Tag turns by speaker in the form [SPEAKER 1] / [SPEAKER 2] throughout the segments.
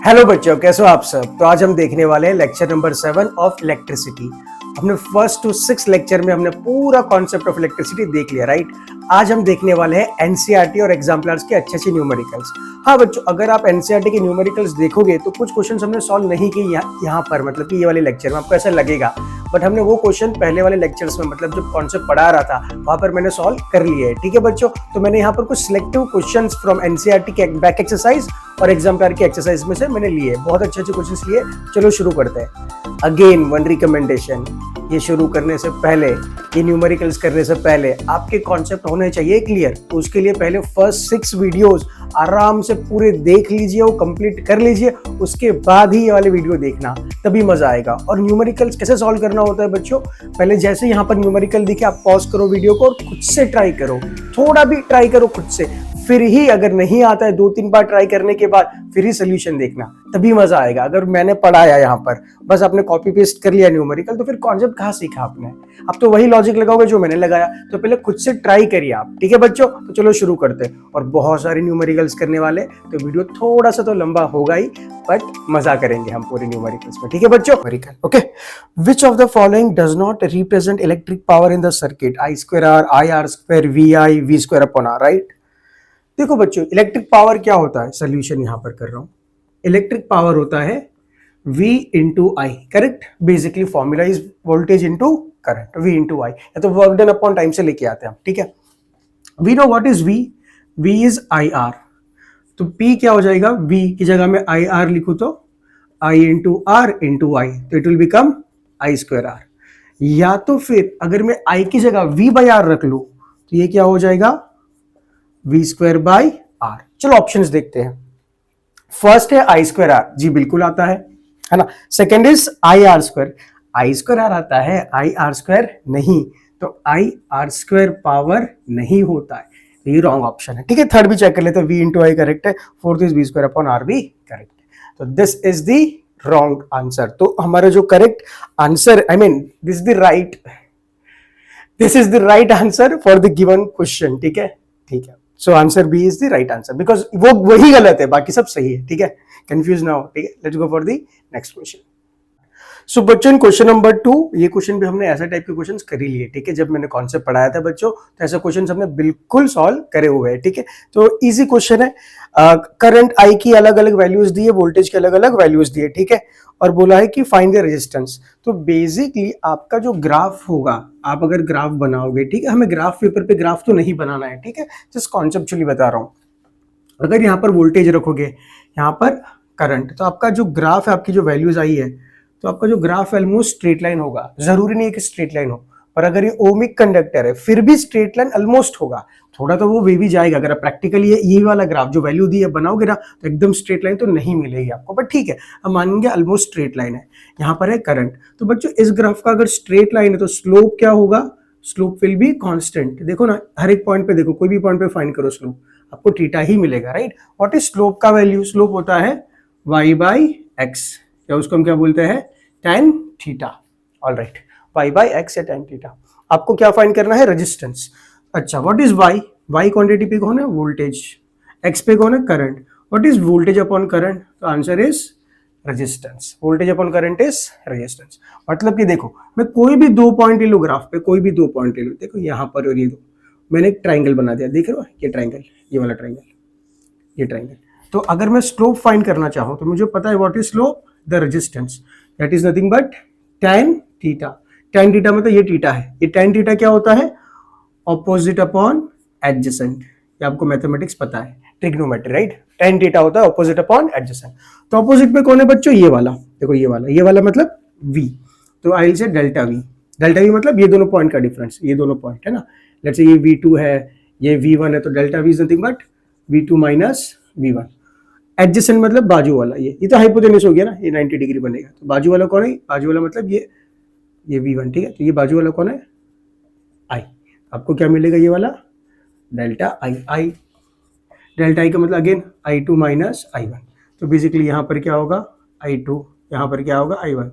[SPEAKER 1] Hello बच्चों, कैसे हो आप सब। तो आज हम देखने वाले हैं लेक्चर नंबर 7 ऑफ इलेक्ट्रिसिटी। हमने फर्स्ट टू 6 लेक्चर में हमने पूरा कॉन्सेप्ट ऑफ इलेक्ट्रिसिटी देख लिया, राइट। आज हम देखने वाले हैं एनसीईआरटी और एग्जाम्पलर्स के अच्छे अच्छे न्यूमेरिकल्स। हाँ बच्चों, अगर आप एनसीईआरटी के न्यूमेरिकल्स देखोगे तो कुछ क्वेश्चंस हमने सॉल्व नहीं किए यहाँ पर, मतलब कि ये वाले लेक्चर में आपको ऐसा लगेगा, बट हमने वो क्वेश्चन पहले वाले लेक्चर्स में, मतलब जो कॉन्सेप्ट पढ़ा रहा था वहां पर मैंने सॉल्व कर लिए है। ठीक है बच्चों, तो मैंने यहाँ पर कुछ सिलेक्टिव क्वेश्चंस फ्रॉम एनसीईआरटी के बैक एक्सरसाइज और एग्जाम्पलर के एक्सरसाइज में से मैंने लिए, बहुत अच्छे अच्छे क्वेश्चंस लिए। चलो शुरू करते हैं। अगेन वन रिकमेंडेशन, ये शुरू करने से पहले, ये न्यूमेरिकल्स करने से पहले आपके कॉन्सेप्ट होने चाहिए क्लियर। तो उसके लिए पहले फर्स्ट 6 वीडियोस आराम से पूरे देख लीजिए, वो कंप्लीट कर लीजिए, उसके बाद ही ये वाले वीडियो देखना, तभी मजा आएगा। और न्यूमेरिकल्स कैसे सॉल्व करना होता है बच्चों, पहले जैसे यहाँ पर न्यूमेरिकल दिखे आप पॉज करो वीडियो को और खुद से ट्राई करो, थोड़ा भी ट्राई करो खुद से, फिर ही अगर नहीं आता है 2-3 बार ट्राई करने के बाद फिर ही सोल्यूशन देखना, तभी मजा आएगा। अगर मैंने पढ़ाया यहाँ पर बस आपने कॉपी पेस्ट कर लिया न्यूमेरिकल, तो फिर कॉन्सेप्ट कहाँ सीखा आपने। अब तो वही लॉजिक लगाओगे जो मैंने लगाया, तो पहले खुद से ट्राई करिए आप। ठीक है बच्चों, तो चलो शुरू करते हैं। और बहुत सारे न्यूमेरिकल्स करने वाले, तो वीडियो थोड़ा सा तो लंबा होगा ही, बट मजा करेंगे हम पूरे न्यूमेरिकल्स में। ठीक है बच्चों, numerical okay. Which of the following does not represent electric power in the circuit, I square R, I R square, V I, V square upon R, right. देखो बच्चों, इलेक्ट्रिक पावर क्या होता है, सोल्यूशन यहां पर कर रहा हूं। इलेक्ट्रिक पावर होता है V into I, correct. Basically formula is voltage into current, V into I, या तो वर्क डन अपॉन टाइम से लेके आते हैं हम। ठीक है, we know what is V, V is I R, तो P क्या हो जाएगा, V की जगह में आई आर लिखूं तो I into R into I, तो it will become I square R. या तो फिर अगर मैं I की जगह V बाई आर रख लूं, तो ये क्या हो जाएगा, V स्क्वायर बाई आर। चलो ऑप्शंस देखते हैं। फर्स्ट है आई स्क्वायर आर, जी बिल्कुल आता है ना। Second is I R square, I square R आता है, आई आर स्क्वायर नहीं, तो आई आर स्क्वायर पावर नहीं होता है, ये रॉन्ग ऑप्शन है। ठीक है, थर्ड भी चेक कर लेते हैं, वी इंटू आई करेक्ट है, fourth is V square upon R भी करेक्ट है, तो this is the wrong answer. तो हमारा जो correct answer, I mean this is the right answer for the given question. ठीक है, ठीक है, so answer B is the right answer, because वो वही गलत है, बाकी सब सही है। ठीक है, कंफ्यूज ना हो। ठीक है, let's go for the next question. So बच्चों, क्वेश्चन नंबर 2, ये क्वेश्चन भी हमने ऐसा टाइप के क्वेश्चंस कर ही लिए। ठीक है, जब मैंने कॉन्सेप्ट पढ़ाया था बच्चों, तो ऐसे क्वेश्चंस हमने बिल्कुल सॉल्व करे हुए हैं। ठीक है, तो इजी क्वेश्चन है। करंट आई की अलग अलग वैल्यूज दी है, वोल्टेज की अलग अलग वैल्यूज दी है। ठीक है, और बोला है कि फाइंड द रेजिस्टेंस। तो बेसिकली आपका जो ग्राफ होगा, आप अगर ग्राफ बनाओगे, ठीक है, हमें ग्राफ पेपर पे ग्राफ तो नहीं बनाना है, ठीक है, जस्ट कॉन्सेप्चुअली बता रहा हूँ। अगर यहाँ पर वोल्टेज रखोगे, यहाँ पर करंट, तो आपका जो ग्राफ है, आपकी जो वैल्यूज आई है, तो आपका जो ग्राफ ऑलमोस्ट स्ट्रेट लाइन होगा। जरूरी नहीं है कि स्ट्रेट लाइन हो, पर अगर ये ओमिक कंडक्टर है फिर भी स्ट्रेट लाइन ऑलमोस्ट होगा, थोड़ा तो वो वे भी जाएगा। अगर आप प्रैक्टिकली ये वाला ग्राफ जो वैल्यू दी है बनाओगे ना, तो एकदम स्ट्रेट लाइन तो नहीं मिलेगी आपको, बट ठीक है, हम मानेंगे ऑलमोस्ट स्ट्रेट लाइन है। यहाँ पर है करंट, तो बच्चों इस ग्राफ का अगर स्ट्रेट लाइन है तो स्लोप क्या होगा, स्लोप विल बी कांस्टेंट। देखो ना, हर एक पॉइंट पे देखो, कोई भी पॉइंट पे फाइंड करो स्लोप, आपको थीटा ही मिलेगा, राइट। व्हाट इज स्लोप का वैल्यू, स्लोप होता है y बाई एक्स, या उसको हम क्या बोलते हैं, tan theta. All right, y by x या tan थीटा। आपको क्या फाइंड करना है, रेजिस्टेंस। अच्छा, what is y, y quantity पे कौन है, वोल्टेज, x पे कौन है, current. What is voltage upon current, तो answer is resistance. Voltage upon current is resistance. मतलब कि देखो, मैं कोई भी 2 पॉइंट ले लो ग्राफ पे, कोई भी 2 पॉइंट ले लो, देखो यहाँ पर और ये दो, मैंने एक ट्राइंगल बना दिया, देख रहे हो, ये ट्राइंगल, ये वाला ट्राइंगल, ये ट्राइंगल। तो अगर मैं स्लोप फाइंड करना चाहूँ, तो मुझे पता है what is slope, the resistance, that is nothing but tan theta. tan theta मतलब ये थीटा है, ये tan थीटा क्या होता है, ऑपोजिट अपॉन एडजेसेंट। ये आपको मैथमेटिक्स पता है, ट्रिग्नोमेट्री, राइट। tan थीटा होता है ऑपोजिट अपॉन एडजेसेंट। तो ऑपोजिट में कौन है बच्चों, ये वाला, देखो ये वाला मतलब v, तो I will say delta v। Delta v मतलब ये दोनों पॉइंट का डिफरेंस, ये दोनों पॉइंट है ना। लेट्स से ये v2 है, ये v1 है, तो delta v is nothing but v2 minus v1। Adjacent मतलब बाजू वाला, ये तो हाइपोटेन्यूस हो गया ना, ये 90 डिग्री बनेगा। तो बाजू वाला कौन है, बाजू वाला मतलब ये v1, ठीक है, तो ये बाजू वाला कौन है, i। आपको क्या मिलेगा, ये वाला डेल्टा i। डेल्टा i का मतलब अगेन i2 माइनस i1। तो बेसिकली यहाँ पर क्या होगा, i2, यहाँ पर क्या होगा i1,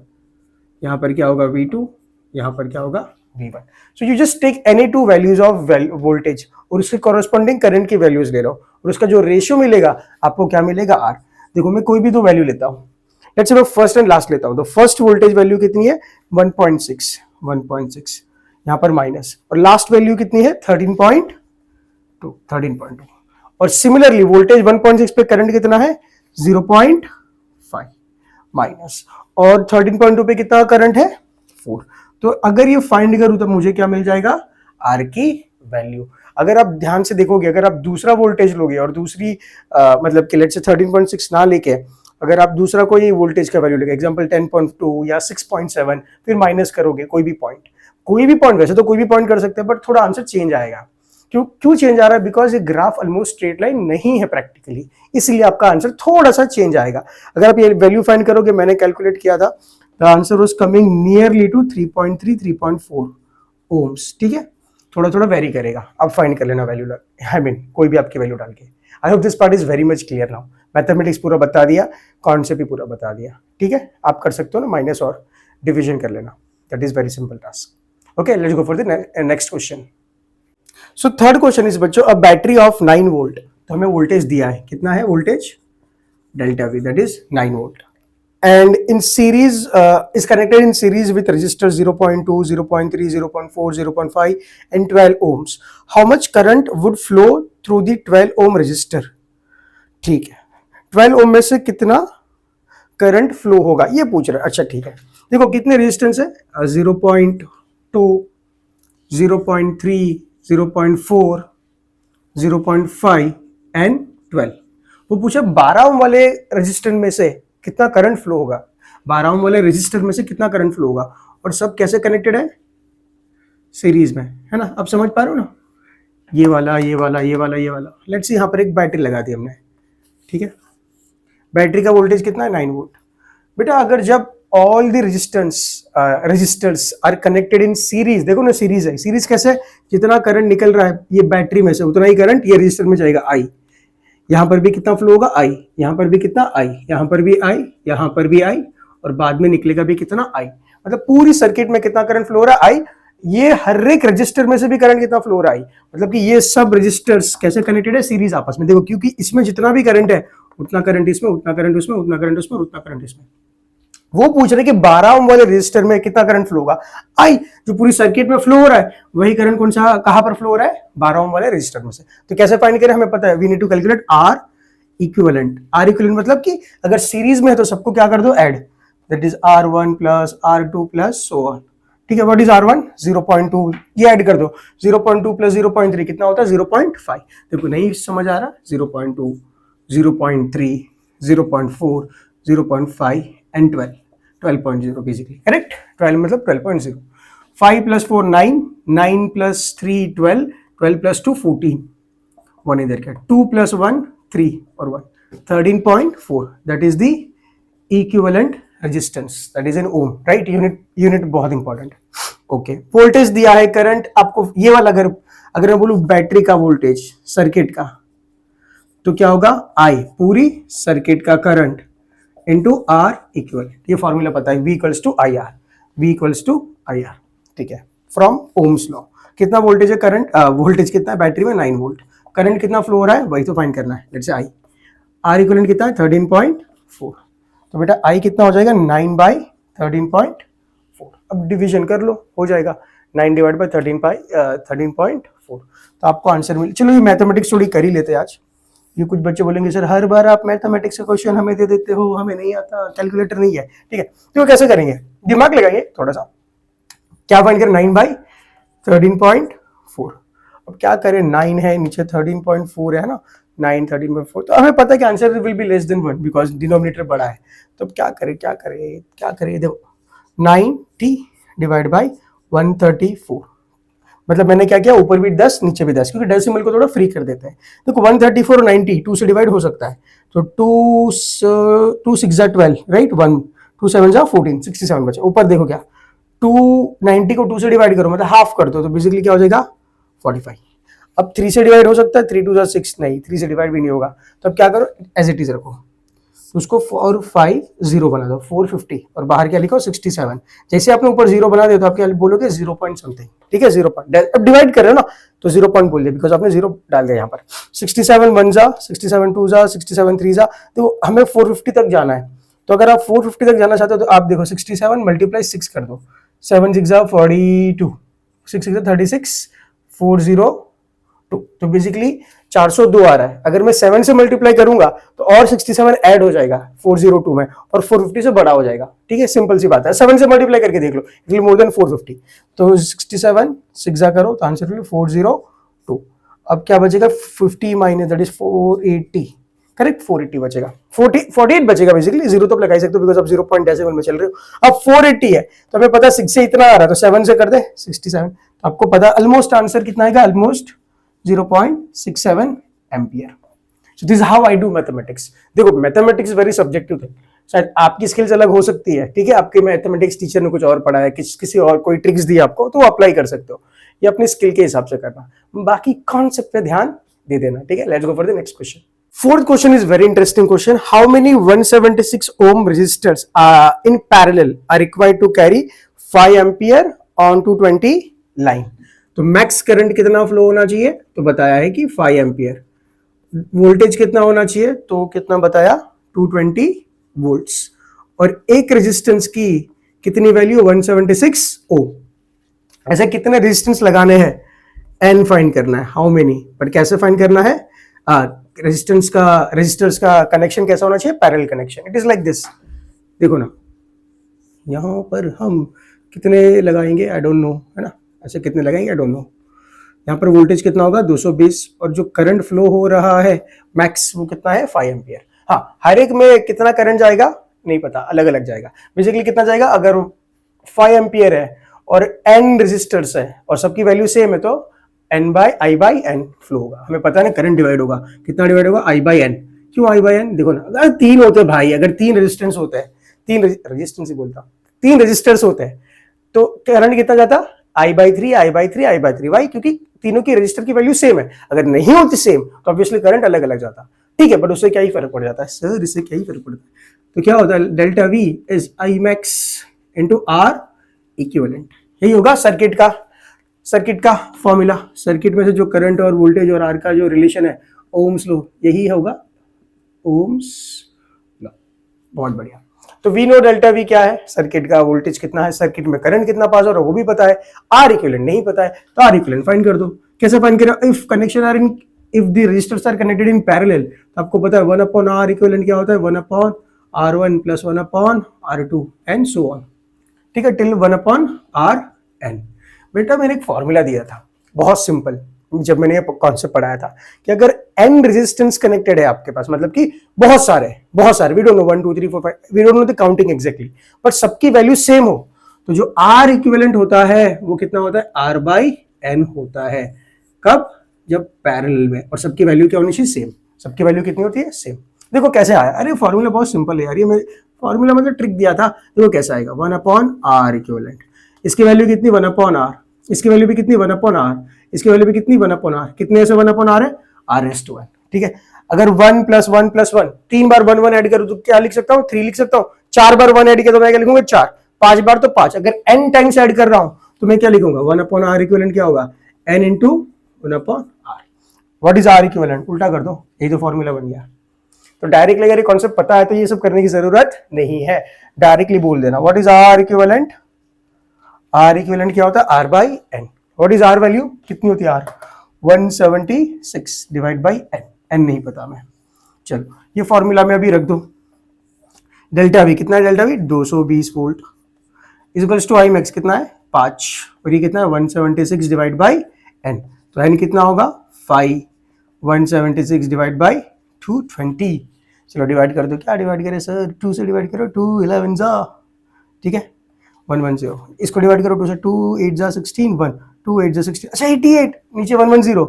[SPEAKER 1] यहाँ पर क्या होगा v2, यहाँ पर क्या होगा v1। So you just take any 2 values of voltage और उसके कॉरेस्पॉन्डिंग करंट की वैल्यूज ले लो, और उसका जो रेशियो मिलेगा आपको क्या मिलेगा, r। देखो मैं कोई भी दो वैल्यू लेता हूँ, लेट्स से मैं फर्स्ट एंड लास्ट लेता हूँ, तो फर्स्ट वोल्टेज वैल्यू कितनी है 1.6 यहाँ पर माइनस, और लास्ट वैल्यू कितनी है 13.2 और सिमिलरली वोल्टेज 1.6 पे करंट कितना है 0.5 माइनस, और 13.2 पे कितना करंट है 4। तो अगर ये फाइंड करूं तो मुझे क्या मिल जाएगा आर की वैल्यू। अगर आप ध्यान से देखोगे, अगर आप दूसरा वोल्टेज लोगे और दूसरी मतलब कि लेट्स से 13.6 ना लेके अगर आप दूसरा कोई वोल्टेज का वैल्यू लेके एग्जांपल 10.2 या 6.7 फिर माइनस करोगे कोई भी पॉइंट, वैसे तो कोई भी पॉइंट कर सकते हैं बट थोड़ा आंसर चेंज आएगा। क्यों चेंज आ रहा है? बिकॉज ये ग्राफ ऑलमोस्ट स्ट्रेट लाइन नहीं है प्रैक्टिकली, इसलिए आपका आंसर थोड़ा सा चेंज आएगा। अगर आप ये वैल्यू फाइंड करोगे, मैंने कैलकुलेट किया था, the answer was coming nearly to 3.3 3.4 ohms. ठीक है, थोड़ा थोड़ा वेरी करेगा, आप फाइंड कर लेना वैल्यू, आई मीन कोई भी आपकी वैल्यू डाल के। आई hope this part is very much clear now. Mathematics पूरा बता दिया, कॉन्सेप्ट भी पूरा बता दिया। ठीक है, आप कर सकते हो ना, माइनस और डिविजन कर लेना, that is very simple task. Okay, let's go for the next question. So third question is बच्चों, अ बैटरी ऑफ 9 वोल्ट, तो हमें वोल्टेज दिया है, कितना है voltage delta we, that is 9 volt, and in series is connected in series with resistors 0.2 0.3 0.4 0.5 and 12 ohms. How much current would flow through the 12 ohm resistor? ठीक है, 12 ohm में से कितना करंट फ्लो होगा ये पूछ रहा है। अच्छा ठीक है, देखो कितने रेजिस्टेंस है 0.2 0.3 0.4 0.5 एंड 12। वो पूछा 12 ओम वाले रेजिस्टेंस में से कितना करंट फ्लो होगा, 12 ओम वाले रेजिस्टर में से कितना करंट फ्लो होगा, और सब कैसे कनेक्टेड है सीरीज में, है ना। अब समझ पा रहे हो ना, ये वाला ये वाला ये वाला ये वाला। लेट्स सी यहाँ पर एक बैटरी लगा दी हमने, ठीक है, बैटरी का वोल्टेज कितना है 9 वोल्ट। बेटा अगर जब all the resistors are connected in series, देखो ना सीरीज है, सीरीज कैसे, जितना करंट निकल रहा है ये बैटरी में से उतना ही करंट ये रेजिस्टर में जाएगा आई, यहाँ पर भी कितना फ्लो होगा आई, यहाँ पर भी कितना आई, यहाँ पर भी आई, यहाँ पर भी आई, और बाद में निकलेगा भी कितना आई, मतलब पूरी सर्किट में कितना करंट फ्लो हो रहा है आई। ये हर एक रजिस्टर में से भी करंट कितना फ्लो हो रहा है, मतलब कि ये सब रजिस्टर्स कैसे कनेक्टेड है सीरीज आपस में। देखो क्योंकि इसमें जितना भी करंट है उतना करंट इसमें, उतना करंट उसमें, उतना करंट उसमें, उतना करंट इसमें। वो पूछ रहे कि 12 ओम वाले रजिस्टर में कितना करंट फ्लो होगा, आई जो पूरी सर्किट में फ्लो हो रहा है वही करंट कौन सा कहां पर फ्लो हो रहा है 12 ओम वाले रजिस्टर में से। तो कैसे फाइंड करें, हमें पता है we need to calculate R equivalent. R equivalent मतलब कि अगर सीरीज में है तो सबको क्या कर दो add, that is R1 plus R2 plus so on. ठीक है, व्हाट इज R1 0.2, ये ऐड कर दो, 0.2 प्लस 0.3 कितना होता है 0.5। देखो नहीं समझ आ रहा, 0.2 0.3 0.4 0.5 एंड 12.0 बेसिकली, करेक्ट। 12 मतलब 12.0, 5 प्लस 4 9, 9 प्लस 3 12, 12 प्लस 2 14, 1 इधर क्या, 2 प्लस 1 3 और 1 13.4, that is the equivalent resistance, that is an ohm, right. Unit बहुत इंपॉर्टेंट। ओके, वोल्टेज दिया है, करंट आपको ये वाला, अगर मैं बोलूं बैटरी का वोल्टेज सर्किट का, तो क्या होगा आई पूरी सर्किट का करंट इंटू आर इक्वलेंट। ये फॉर्मूला पता है, V equals to I R, V equals to I R. ठीक है, फ्रॉम ओम्स लॉ। कितना वोल्टेज है करंट, वोल्टेज कितना है बैटरी में 9 वोल्ट, करंट कितना फ्लो हो रहा है वही तो फाइंड करना है। लेट्स से आई, आर इक्वलेंट कितना है 13.4, तो बेटा आई कितना हो जाएगा 9/13.4। अब डिवीजन कर लो, हो जाएगा 9 डिवाइड बाई 13.4, तो आपको आंसर मिल। चलो ये मैथमेटिक्स थोड़ी कर ही लेते हैं आज। ये कुछ बच्चे बोलेंगे सर हर बार आप मैथमेटिक्स का क्वेश्चन हमें दे देते हो, हमें नहीं आता, कैलकुलेटर नहीं है। ठीक है, तो कैसे करेंगे, दिमाग लगाइए थोड़ा सा। क्या फाइंड करें 9/13.4। अब क्या करें, 9 है नीचे 13.4 है ना, 9 13.4, तो हमें पता है कि answer will be less than 1 because denominator बड़ा है। तो अब क्या करें, देखो 90 डिवाइड बाई 134, मतलब मैंने क्या किया, ऊपर भी 10 नीचे भी 10, क्योंकि डेसिमल को थोड़ा फ्री कर देते हैं। देखो 134 और 90 2 से डिवाइड हो सकता है, तो 2 6 12, राइट, 1 2 7 14 67 बचे। ऊपर देखो क्या, 290 को 2 से डिवाइड करो मतलब हाफ कर दो, तो बेसिकली क्या हो जाएगा 45। अब 3 से डिवाइड हो सकता है, 3 2 6, नहीं 3 से डिवाइड भी नहीं होगा, तो अब क्या करो एज इट इज रखो, तो उसको 4 5 0 बना दो, 450, और बाहर क्या लिखो 67। जैसे आपने ऊपर 0 बना दिया तो आप क्या बोलोगे 0 पॉइंट समथिंग, ठीक है 0 पॉइंट, अब डिवाइड कर रहे हो ना तो 0 पॉइंट बोल दिया बिकॉज आपने 0 डाल दिया यहाँ पर। 67 1 जा, 67 2 जा, 67 3 जा, तो हमें 450 तक जाना है। तो अगर आप 450 तक जाना चाहते हो तो आप देखो 67 मल्टीप्लाई 6 कर दो, 7 6 जा 42, 6 6 36, 402, तो बेसिकली 402 आ रहा है। अगर मैं 7 से मल्टीप्लाई करूंगा तो और 67 ऐड हो जाएगा 402 में, और 450 से बड़ा हो जाएगा, ठीक है सिंपल सी बात है। 7 से मल्टीप्लाई करके देख लो, इसलिए मोर देन 450, तो 67 6 करो तो आंसर 402। अब क्या बचेगा 50 माइनस दैट इज 480, करेक्ट 480 बचेगा, 48 बचेगा बेसिकली, 0 तो लगा ही सकते हो बिकॉज आप 0 पॉइंट डेसिमल में चल रहे हो। अब 480 है तो हमें पता 6 से इतना आ रहा है तो 7 से कर दे 67, तो आपको पता ऑलमोस्ट आंसर कितना आएगा, almost 0.67 ampere. So this is how I do mathematics. देखो मैथमेटिक्स वेरी सब्जेक्टिव थिंग, शायद आपकी स्किल्स अलग हो सकती है, ठीक है, आपके मैथमेटिक्स टीचर ने कुछ और पढ़ाया, किसी और कोई ट्रिक्स दी आपको तो वो अप्लाई कर सकते हो, ये अपनी स्किल के हिसाब से करना, बाकी कॉन्सेप्ट पे ध्यान दे देना, ठीक है। Let's go for the next question. Fourth question is very interesting question. How many 176 ohm resistors in parallel are required to carry 5 ampere on 220 line? तो मैक्स करंट कितना फ्लो होना चाहिए, तो बताया है कि 5 एम्पियर। वोल्टेज कितना होना चाहिए, तो कितना बताया 220 वोल्ट्स, और एक रेजिस्टेंस की कितनी वैल्यू 176 ओम। ऐसे कितने रेजिस्टेंस लगाने हैं, एन फाइंड करना है, हाउ मेनी, बट कैसे फाइंड करना है, रेजिस्टर्स का कनेक्शन कैसा होना चाहिए, parallel connection. It is like this, देखो ना यहां पर हम कितने लगाएंगे आई डोंट नो, है ना, ऐसे कितने लगाएंगे आई डोंट नो। यहाँ पर वोल्टेज कितना होगा 220, और जो करंट फ्लो हो रहा है मैक्स वो कितना है 5 एम्पियर। हाँ हर एक में कितना करंट जाएगा नहीं पता, अलग अलग जाएगा। बेसिकली कितना जाएगा, अगर 5 एम्पियर है और n रेजिस्टर्स है और सबकी वैल्यू सेम है तो n by I by N flow होगा। हमें पता है ना करंट डिवाइड होगा, कितना डिवाइड होगा i बाई एन। क्यों i बाई एन, देखो ना अगर 3 होते हैं भाई, अगर 3 रेजिस्टेंस होते हैं, 3 रेजिस्टेंस ही बोलता हूँ, 3 रेजिस्टर्स होते हैं तो करंट कितना जाता, i by 3 i by 3 i by 3। Why, क्योंकि तीनों की रजिस्टर की वैल्यू सेम है, अगर नहीं होती सेम तो ऑब्वियसली करंट अलग अलग जाता, ठीक है, बट उससे क्या ही फर्क पड़ जाता है सर, इससे क्या ही फर्क पड़ता है। तो क्या होता है, delta V is I max into R equivalent, यही होगा सर्किट का फॉर्मूला। सर्किट में से जो करंट और वोल्टेज और आर का जो रिलेशन है, ओम्स लॉ, यही होगा ओम्स लॉ। बहुत बढ़िया। तो वी नो डेल्टा वी क्या है, सर्किट का वोल्टेज कितना है, सर्किट में करंट कितना पास हो रहा है वो भी पता है, आर इक्विवेलेंट नहीं पता है तो आर इक्विवेलेंट फाइंड कर दो। कैसे फाइंड करें, if connection are in, if the resistors are connected in parallel, तो आपको पता है 1 अपॉन आर इक्विवेलेंट क्या होता है, 1 upon R1 plus 1 upon R2 and so on, ठीक है, टिल 1 अपॉन Rn। बेटा मैंने एक फॉर्मूला दिया था बहुत सिंपल, जब मैंने ये कॉन्सेप्ट पढ़ाया था कि अगर n रेजिस्टेंस कनेक्टेड है आपके पास, मतलब कि बहुत सारे we don't know 1 2 3 4 5, we don't know the counting exactly, but सबकी वैल्यू सेम हो, तो जो R इक्विवेलेंट होता है वो कितना होता है, R बाई n होता है। कब, जब पैरेलल में, और सबकी वैल्यू क्या होनी चाहिए, सेम। सबकी वैल्यू कितनी होती है, सेम। देखो कैसे आया, अरे फॉर्मूला बहुत सिंपल है यार, ये मैं फॉर्मूला मतलब ट्रिक दिया था, देखो कैसे आएगा, 1 अपॉन आर इक्विवेलेंट, इसकी वैल्यू कितनी 1 अपॉन आर, इसकी वैल्यू भी कितनी 1 अपॉन आर, इसकी वैल्यू भी कितनी 1 अपॉन आर, कितने से 1 अपॉन आर है, r⁻², ठीक है। अगर 1 प्लस 1 प्लस 1, 3 बार 1 1 ऐड करूं तो क्या लिख सकता हूं, 3 लिख सकता हूं। 4 बार 1 ऐड किया तो मैं क्या लिखूंगा, 4। 5 बार तो 5। अगर n टाइम्स ऐड कर रहा हूं तो मैं क्या लिखूंगा, 1 अपॉन आर इक्विवेलेंट क्या होगा, n into 1 upon R. What is R equivalent, उल्टा कर दो, यही तो फॉर्मूला बन गया। तो डायरेक्टली अगर ये कॉन्सेप्ट पता है तो ये सब करने की जरूरत नहीं है, डायरेक्टली बोल देना what is R equivalent. R equivalent क्या होता है, R by N. What is R value, कितनी होती है R, 176 divide by N, N नहीं पता मैं। चलो ये फॉर्मूला में अभी रख दो। डेल्टा वी कितना है, delta V 220 volt equals to I max कितना है 5, और ये कितना है 176 डिवाइड बाई एन, तो एन कितना होगा 5, 176 डिवाइड बाई 220। चलो डिवाइड कर दो, क्या डिवाइड करें सर, 2 से डिवाइड करो, 2 11 जा, ठीक है 110। इसको डिवाइड करो 2 से, 2 8 जा 16, 1 2 8 जा 16, अच्छा 88, नीचे 110।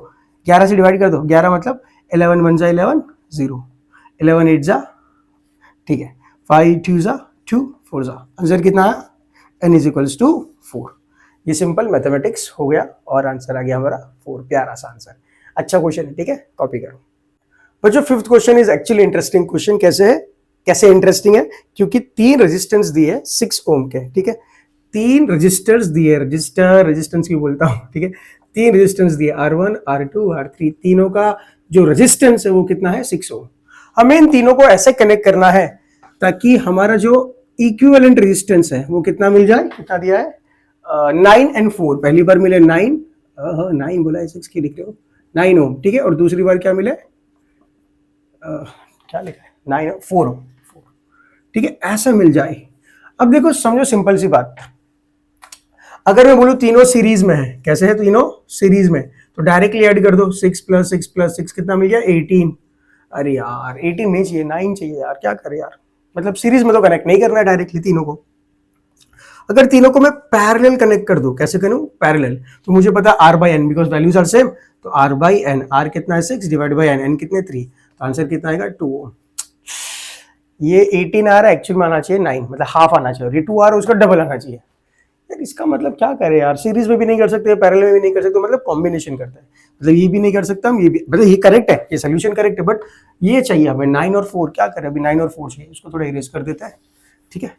[SPEAKER 1] 11 से डिवाइड कर दो, 11 मतलब 11 1 जा 11 0, 11 8 जा, ठीक है 5 2 जा 2 4 जा, आंसर कितना है, n इज इक्वल्स टू 4। ये सिंपल मैथमेटिक्स हो गया और आंसर आ गया हमारा 4, प्यारा सा आंसर, अच्छा क्वेश्चन है, ठीक है, कॉपी करो। बच्चों fifth question is actually interesting question. कैसे है, कैसे इंटरेस्टिंग है, क्योंकि 3 रेजिस्टेंस दिए 6 ओम के, ठीक है, 3 रजिस्टर्स दिए, रेजिस्टेंस की बोलता हूँ, ठीक है, 3 रेजिस्टेंस दिए R1 R2 R3, तीनों का जो रेजिस्टेंस है वो कितना है 6 ओम। हमें इन तीनों को ऐसे कनेक्ट करना है ताकि हमारा जो इक्विवेलेंट रेजिस्टेंस है वो कितना मिल जाए, कितना दिया है 9 and 4, पहली बार मिले 9, 9 बोला है 6 की लिख रहे हो 9 ओम, ठीक है, और दूसरी बार क्या मिले क्या लिखा है 9 4 ओम, ठीक है, ऐसा मिल जाए। अब देखो समझो सिंपल सी बात, अगर मैं बोलूं तीनों सीरीज में है, कैसे है तीनों सीरीज में, तो डायरेक्टली ऐड कर दो 6 + 6 + 6 कितना मिल गया 18। अरे यार 18 नहीं चाहिए 9 चाहिए यार, क्या करे यार, मतलब सीरीज में तो कनेक्ट नहीं करना है डायरेक्टली तीनों को। अगर तीनों को मैं पैरेलल कनेक्ट कर दूं, कैसे करूं पैरेलल, तो मुझे पता है R/n because values are same, तो R/n, R कितना है 6 डिवाइड बाय n कितने 3, तो आंसर कितना आएगा 2। ये 18 आ रहा है, एक्चुअल में आना चाहिए 9, मतलब हाफ आना चाहिए, और ये 2 आ रहा है उसका डबल आना चाहिए यार। इसका मतलब क्या करे यार, सीरीज में भी नहीं कर सकते, पैरेलल में भी नहीं कर सकते, मतलब कॉम्बिनेशन करते हैं, मतलब ये भी नहीं कर सकता हम, ये भी, मतलब ये करेक्ट है, ये सोल्यूशन करेक्ट है, बट ये चाहिए हमें 9 और 4, क्या करें अभी 9 और 4 चाहिए, इसको थोड़ा इरेज कर देता है, ठीक है।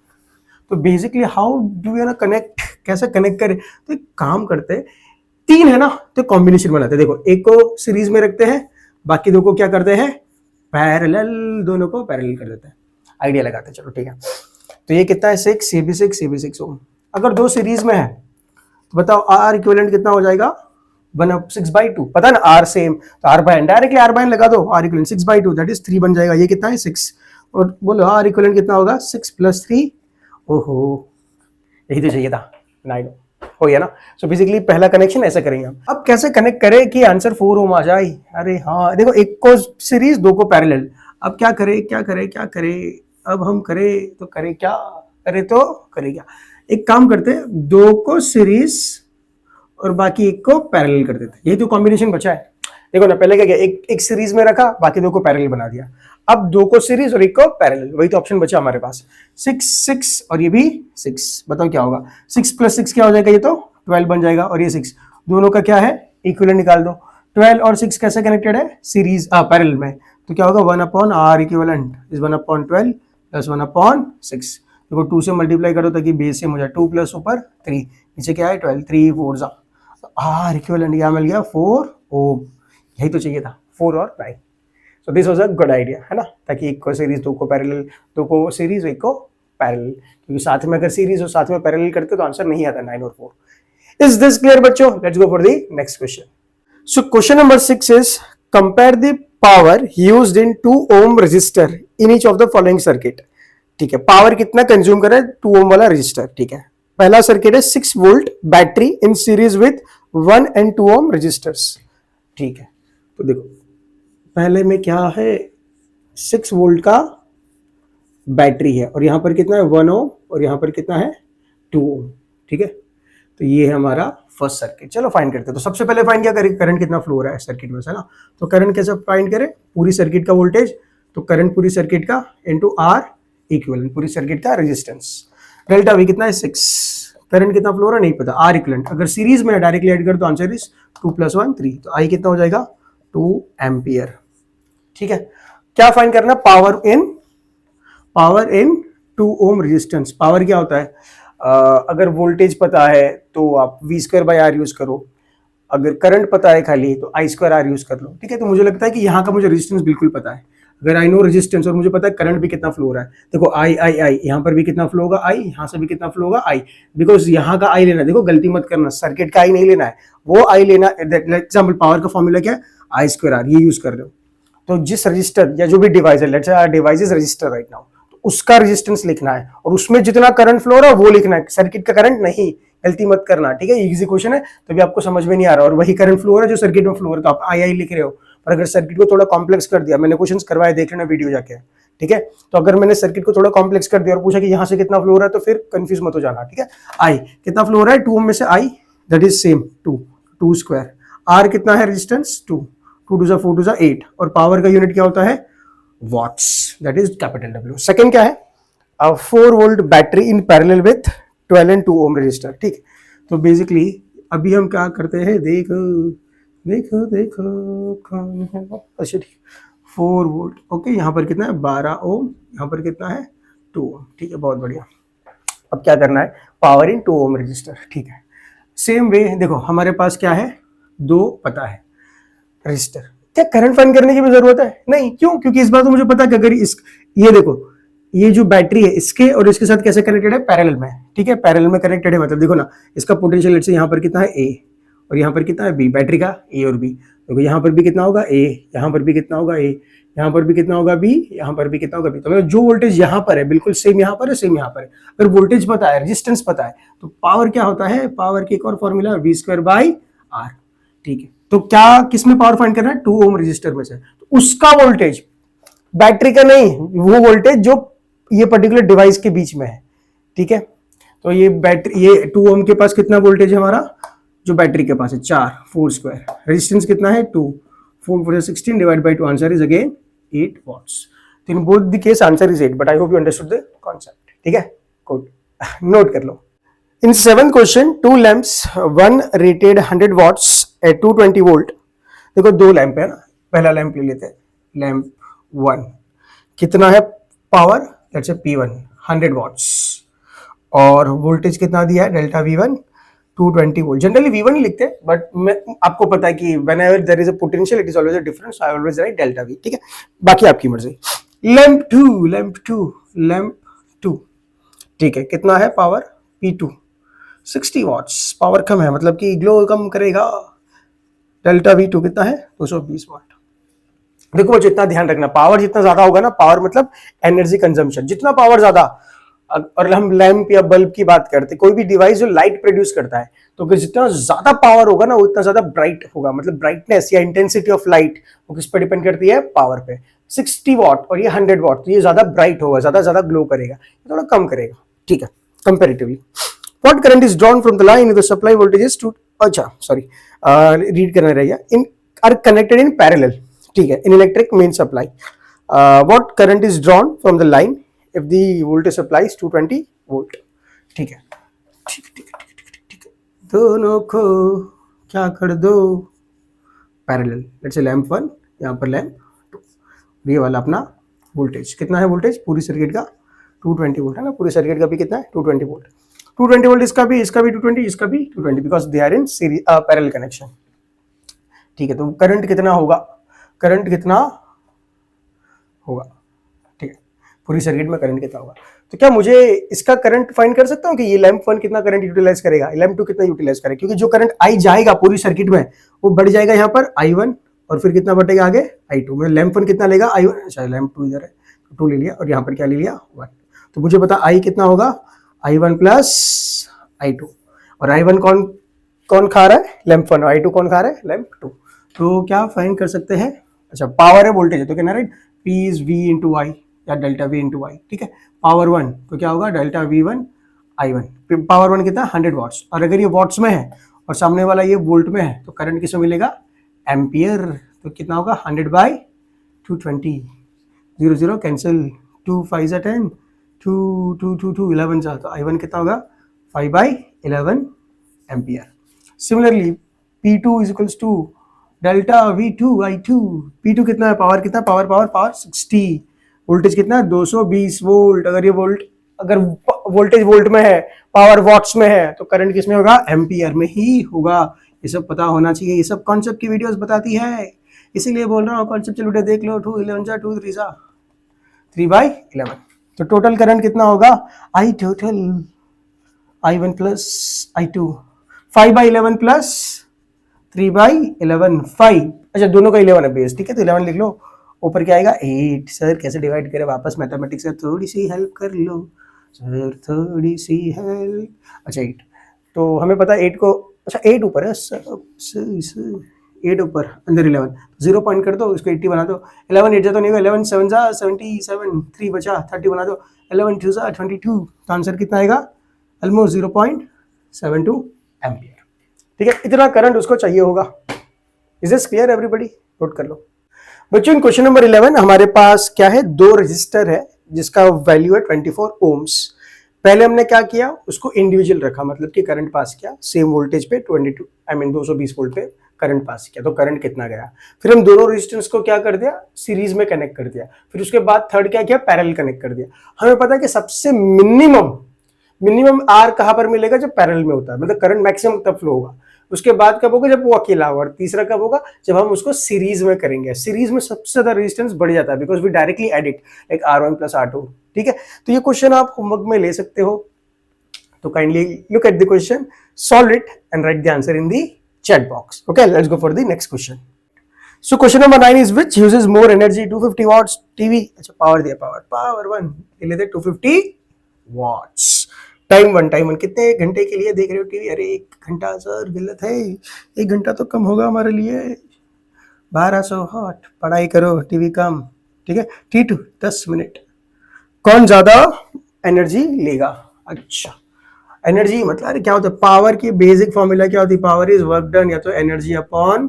[SPEAKER 1] तो बेसिकली हाउ डू यू ना कनेक्ट, कैसे कनेक्ट करें, तो एक काम करते हैं, 3 है ना तो कॉम्बिनेशन बनाते हैं, देखो एक को सीरीज में रखते हैं, बाकी दो को क्या करते हैं पैरेलल, दोनों को पैरेलल कर देते हैं, आइडिया लगाते हैं, चलो ठीक है। तो ये कितना है 6, ये भी 6, ये भी 6 ओम। अगर दो सीरीज में है तो बताओ R इक्विवेलेंट कितना हो जाएगा 1/6/2, पता ना R सेम, तो R/n डायरेक्टली R/n लगा दो, R इक्विवेलेंट 6/2 दैट इज 3 बन जाएगा, ये कितना है 6, और बोलो R इक्विवेलेंट कितना होगा 6 + 3, ओहो यही तो चाहिए था 9 हो गया ना। सो बेसिकली पहला कनेक्शन ऐसा करेंगे हम। अब कैसे कनेक्ट करें कि आंसर 4 ओम आ जाए, अरे हाँ देखो एक को सीरीज दो को पैरेलल, अब क्या करें क्या करें क्या करें, अब हम करें तो करें क्या, करें तो करें क्या, एक काम करते हैं, दो को सीरीज और बाकी एक को पैरेलल कर देते हैं, यही तो कॉम्बिनेशन बचा है। देखो ना पहले क्या किया, एक सीरीज में रखा, बाकी दो को पैरेलल बना दिया, अब दो को सीरीज और एक को पैरेलल, वही तो ऑप्शन बचा हमारे पास, 6 6 और ये भी 6, बताओ क्या होगा 6 + 6 क्या हो जाएगा, ये तो 12 बन जाएगा, और ये 6 दोनों का क्या है इक्विवेलेंट निकाल दो, 12 और 6 कैसे कनेक्टेड है सीरीज पैरेलल में, तो क्या होगा 1/R इक्विवेलेंट इज 1/12 + 1/6, देखो 2 से मल्टीप्लाई करो ताकि बेस सेम हो जाए, 2 + ऊपर 3 नीचे क्या है 12, 3 4 जा, R इक्विवेलेंट यहाँ मिल गया 4 ओम, यही तो चाहिए था 4 और 9। सो this was a good idea है ना, ताकि एक को सीरीज दो को पैरेलल, दो को सीरीज एक को पैरेलल, क्योंकि साथ में अगर सीरीज और साथ में पैरेलल करते तो आंसर नहीं आता 9 और 4। इज दिस क्लियर बच्चों, let's go for the next question. So question number 6 is compare the power used in 2 ohm resistor in each of the following circuit, ठीक है, पावर कितना कंज्यूम कर रहा है 2 ओम वाला रजिस्टर, ठीक है। पहला सर्किट है 6 volt battery in series with 1 and 2 ohm resistors, ठीक है। तो देखो पहले में क्या है 6 वोल्ट का बैटरी है, और यहां पर कितना है 1 ओम, और यहां पर कितना है 2 ओम, ठीक है। तो ये है हमारा फर्स्ट सर्किट, चलो फाइंड करते हैं। तो सबसे पहले फाइंड क्या करें, करंट कितना फ्लो हो रहा है सर्किट में, है ना, तो करंट कैसे फाइंड करें, पूरी सर्किट का वोल्टेज, तो करंट पूरी सर्किट का इनटू R इक्विवेलेंट, पूरी सर्किट का रेजिस्टेंस, डेल्टा V कितना है 6, करंट कितना फ्लो हो रहा है नहीं पता, R इक्विवेलेंट, अगर सीरीज में डायरेक्टली ऐड कर तो आंसर इज 2 + 1 3, तो I कितना हो जाएगा 2 एम्पियर, ठीक है। क्या फाइंड करना, power in 2 ohm resistance, power क्या होता है, अगर वोल्टेज पता है तो आप V²/R यूज करो, अगर करंट पता है खाली तो I²R यूज कर लो, ठीक है। तो मुझे लगता है कि यहाँ का मुझे रेजिस्टेंस बिल्कुल पता है, अगर आई नो रेजिस्टेंस और मुझे पता है करंट भी कितना फ्लो हो रहा है, देखो आई यहाँ पर भी कितना फ्लो होगा आई, यहाँ से भी कितना फ्लो होगा आई, बिकॉज यहाँ का आई लेना, देखो गलती मत करना, सर्किट का आई नहीं लेना है, वो आई लेना, एग्जाम्पल पावर का फॉर्मूला क्या है I²R, ये यूज कर रहे हो, तो जिस रजिस्टर या जो भी डिवाइस है, let's say our device is resistor right now, तो उसका रेजिस्टेंस लिखना है और उसमें जितना करंट फ्लो हो रहा है वो लिखना है, सर्किट का करंट नहीं, गलती मत करना, ठीक है। इजी क्वेश्चन है, तो भी आपको समझ में नहीं आ रहा, और वही करंट फ्लो हो रहा है जो सर्किट में फ्लो हो रहा है, तो आप आई लिख रहे हो, पर अगर सर्किट को थोड़ा कॉम्प्लेक्स कर दिया, मैंने क्वेश्चंस करवाए, देख लेना वीडियो जाके, ठीक है। तो अगर मैंने सर्किट को थोड़ा कॉम्प्लेक्स कर दिया और पूछा कि यहाँ से कितना फ्लो हो रहा है, तो फिर कंफ्यूज मत हो जाना, ठीक है। आई कितना फ्लो हो रहा है 2 ओम में से आई, दैट इज सेम 2 R कितना है रेजिस्टेंस 2 2 2 4 2 8, और पावर का यूनिट क्या होता है watts, that is capital W। Second क्या है 4 volt battery in parallel with 12 and 2 ohm resistor, ठीक। तो बेसिकली अभी हम क्या करते हैं, देखो देखो देखो, अच्छा ठीक, 4 वोल्ट। ओके, यहाँ पर कितना है 12 ओम, यहाँ पर कितना है 2 ओम। ठीक है, बहुत बढ़िया। अब क्या करना है, पावर इन 2 ओम रजिस्टर। ठीक है, सेम वे देखो हमारे पास क्या है, 2 पता है रजिस्टर। क्या करंट फाइंड करने की भी जरूरत है? नहीं। क्यों? क्योंकि इस बार तो मुझे पता है कि अगर इस, ये देखो ये जो बैटरी है इसके और इसके साथ कैसे कनेक्टेड है, पैरेलल में। ठीक है, पैरेलल में कनेक्टेड है, मतलब देखो ना इसका पोटेंशियल लेट्स से यहाँ पर कितना है ए और यहाँ पर कितना है बी, बैटरी का ए और बी। देखो यहाँ पर भी कितना होगा ए, यहाँ पर भी कितना होगा ए, यहाँ पर भी कितना होगा बी, यहाँ पर भी कितना होगा बी। तो मतलब जो वोल्टेज यहाँ पर है बिल्कुल सेम यहाँ पर है, सेम यहाँ पर है। अगर वोल्टेज पता है, रेजिस्टेंस पता है, तो पावर क्या होता है, पावर की एक और formula V square by R. ठीक है, तो क्या किसमें पावर फाइंड करना है, 2 ओम रजिस्टर में से। तो उसका वोल्टेज, बैटरी का नहीं, वो वोल्टेज जो ये पर्टिकुलर डिवाइस के बीच में है। ठीक है, तो ये बैटरी, ये 2 ओम के पास कितना वोल्टेज है हमारा, जो बैटरी के पास है 4, 4 स्क्वायर, रेजिस्टेंस कितना है 2, 4 4 16 divide by 2, answer is again 8 watts. तो in both the case answer is 8, but I hope you understood the concept. ठीक है, गुड, नोट कर लो। In 7th question, 2 lamps, one rated 100 watts at 220 volt। देखो 2 lamp है ना, पहला lamp ले लेते हैं, लैंप 1 कितना है power, let's say P1 100 watts, और वोल्टेज कितना दिया है delta V1 220 volt. Generally V1 ही लिखते हैं, बट मैं आपको पता है कि whenever there is a potential it is always a difference, so I always write delta V। ठीक है, बाकी आपकी मर्जी। लैंप 2 ठीक है, कितना है पावर P2 60 वॉट्स, पावर कम है मतलब कि ग्लो कम करेगा। डेल्टा V2 कितना है 220 वाट। देखो बच्चों इतना ध्यान रखना, पावर जितना ज्यादा होगा ना, पावर मतलब एनर्जी कंजम्पशन, जितना पावर ज्यादा, और हम लैंप या बल्ब की बात करते, कोई भी डिवाइस जो लाइट प्रोड्यूस करता है, तो जितना ज्यादा पावर होगा ना उतना ज्यादा ब्राइट होगा, मतलब ब्राइटनेस या इंटेंसिटी ऑफ लाइट वो किस पर डिपेंड करती है, पावर पे। 60 वॉट और ये 100 वॉट, तो ये ज्यादा ब्राइट होगा, ज्यादा ग्लो करेगा, ये थोड़ा कम करेगा। ठीक है, comparatively. What current is drawn from the line if the supply voltage is to, अच्छा sorry, read करना रहेगा, in are connected in parallel। ठीक है, in electric main supply, what current is drawn from the line if the voltage supply is 220 volt। ठीक है, दोनों को क्या कर दो, पैरेलल। लेट्स से लैंप 1, यहाँ पर लैंप 2, ये वाला अपना वोल्टेज कितना है, वोल्टेज पूरी सर्किट का 220 वोल्ट है ना, पूरे सर्किट का भी कितना है 220 वोल्ट। 220 वोल्ट, इसका भी 220, इसका भी 220, because they are in series parallel connection. ठीक है, तो करंट कितना होगा, करंट कितना होगा, ठीक है, पूरी सर्किट में करंट कितना होगा। तो क्या मुझे इसका करंट फाइंड कर सकता हूँ कि ये लैंप 1 कितना करंट यूटिलाइज करेगा, लैंप 2 कितना यूटिलाइज करेगा, क्योंकि जो करंट आई जाएगा पूरी सर्किट में वो बढ़ जाएगा यहाँ पर I1, और फिर कितना बढ़ेगा आगे I2। मतलब लैंप 1 कितना लेगा I1, अच्छा लैंप 2 इधर है, 2 ले लिया, और यहाँ पर क्या ले लिया 1। तो मुझे पता I कितना होगा, I1 प्लस I2, और I1 कौन खा रहा है, लैंप 1, I2 कौन खा रहा है, लैंप 2। तो क्या फाइंड कर सकते हैं, अच्छा पावर है, वोल्टेज है, तो कहना right P is V into I या डेल्टा V इंटू I। ठीक है, पावर 1 तो क्या होगा डेल्टा V1 I1। पावर 1 कितना 100 वॉट्स, और अगर ये वॉट्स में है और सामने वाला ये वोल्ट में है, तो करंट किसमें मिलेगा, एम्पियर। तो कितना होगा 100 बाई 220, 0 0 कैंसिल, 2 5 10, 2 2 2 2 11 जा, तो I1 कितना होगा 5 बाई 11 ampere. Similarly P2 is equals to delta V2 I2। P2 कितना है, पावर कितना, पावर 60, वोल्टेज कितना है 220 वोल्ट। अगर ये अगर वोल्टेज वोल्ट में है, पावर वॉट्स में है, तो करंट किसमें होगा, एम्पियर में ही होगा। ये सब पता होना चाहिए, ये सब कॉन्सेप्ट की वीडियोस बताती है, इसीलिए बोल रहा हूँ कॉन्सेप्ट वीडियो देख लो। 2 11 जा 2 3 जा 3 बाई 11। तो टोटल करंट कितना होगा, I total I1 plus I2 5 बाई 11 प्लस 3 बाई 11 5। अच्छा दोनों का 11 है बेस, ठीक है, तो 11 लिख लो, ऊपर क्या आएगा 8। सर कैसे डिवाइड करें, वापस मैथमेटिक्स से थोड़ी सी हेल्प कर लो सर, थोड़ी सी हेल्प। अच्छा 8, तो हमें पता है 8 को, अच्छा 8 ऊपर है सर, 8 ऊपर, अंदर 11, 0 पॉइंट कर दो, इसको 80 बना दो। 11 8 जा तो नहीं होगा, 11 7 जा 77, 3 बचा 30 बना दो, 11 2 जा 22। तो आंसर कितना आएगा, ऑलमोस्ट 0.72 एम्पियर। ठीक है, इतना करंट उसको चाहिए होगा। Is this clear everybody, note कर लो बच्चों। इन क्वेश्चन नंबर 11 हमारे पास क्या है, 2 रजिस्टर है जिसका वैल्यू है 24 ओम्स। पहले हमने क्या किया, उसको इंडिविजुअल रखा, मतलब कि करंट पास किया सेम वोल्टेज पे 220 वोल्ट पे करंट पास किया, तो करंट कितना गया। फिर हम दोनों रेजिस्टेंस को क्या कर दिया, सीरीज में कनेक्ट कर दिया। फिर उसके बाद थर्ड क्या किया, पैरेलल कनेक्ट कर दिया। हमें पता है कि सबसे मिनिमम आर कहां पर मिलेगा, जब पैरेलल में होता है, मतलब करंट मैक्सिमम तब फ्लो होगा। उसके बाद कब होगा, जब वो अकेला होगा। और तीसरा कब होगा, जब हम उसको सीरीज में करेंगे। सीरीज में सबसे ज्यादा रेजिस्टेंस बढ़ जाता है, because we directly add it, like R1 plus R2। ठीक है, तो ये क्वेश्चन आप होमवर्क में ले सकते हो, तो kindly look at the question, solve it and right the answer in the chat box. Okay, let's go for the next question. So question number 9 is which uses more energy, 250 watts TV। अच्छा, power दिया, power 1 ले लेते 250 watts। Time one कितने घंटे के लिए देख रहे हो टीवी। अरे 1 घंटा सर, गलत है, 1 घंटा तो कम होगा हमारे लिए, 1200 वाट। पढ़ाई करो, टीवी कम। ठीक है, T2 10 मिनट। कौन ज्यादा एनर्जी लेगा। अच्छा, एनर्जी मतलब अरे क्या होता है, पावर की बेसिक फॉर्मूला क्या होती है, पावर इज वर्क डन या तो एनर्जी अपॉन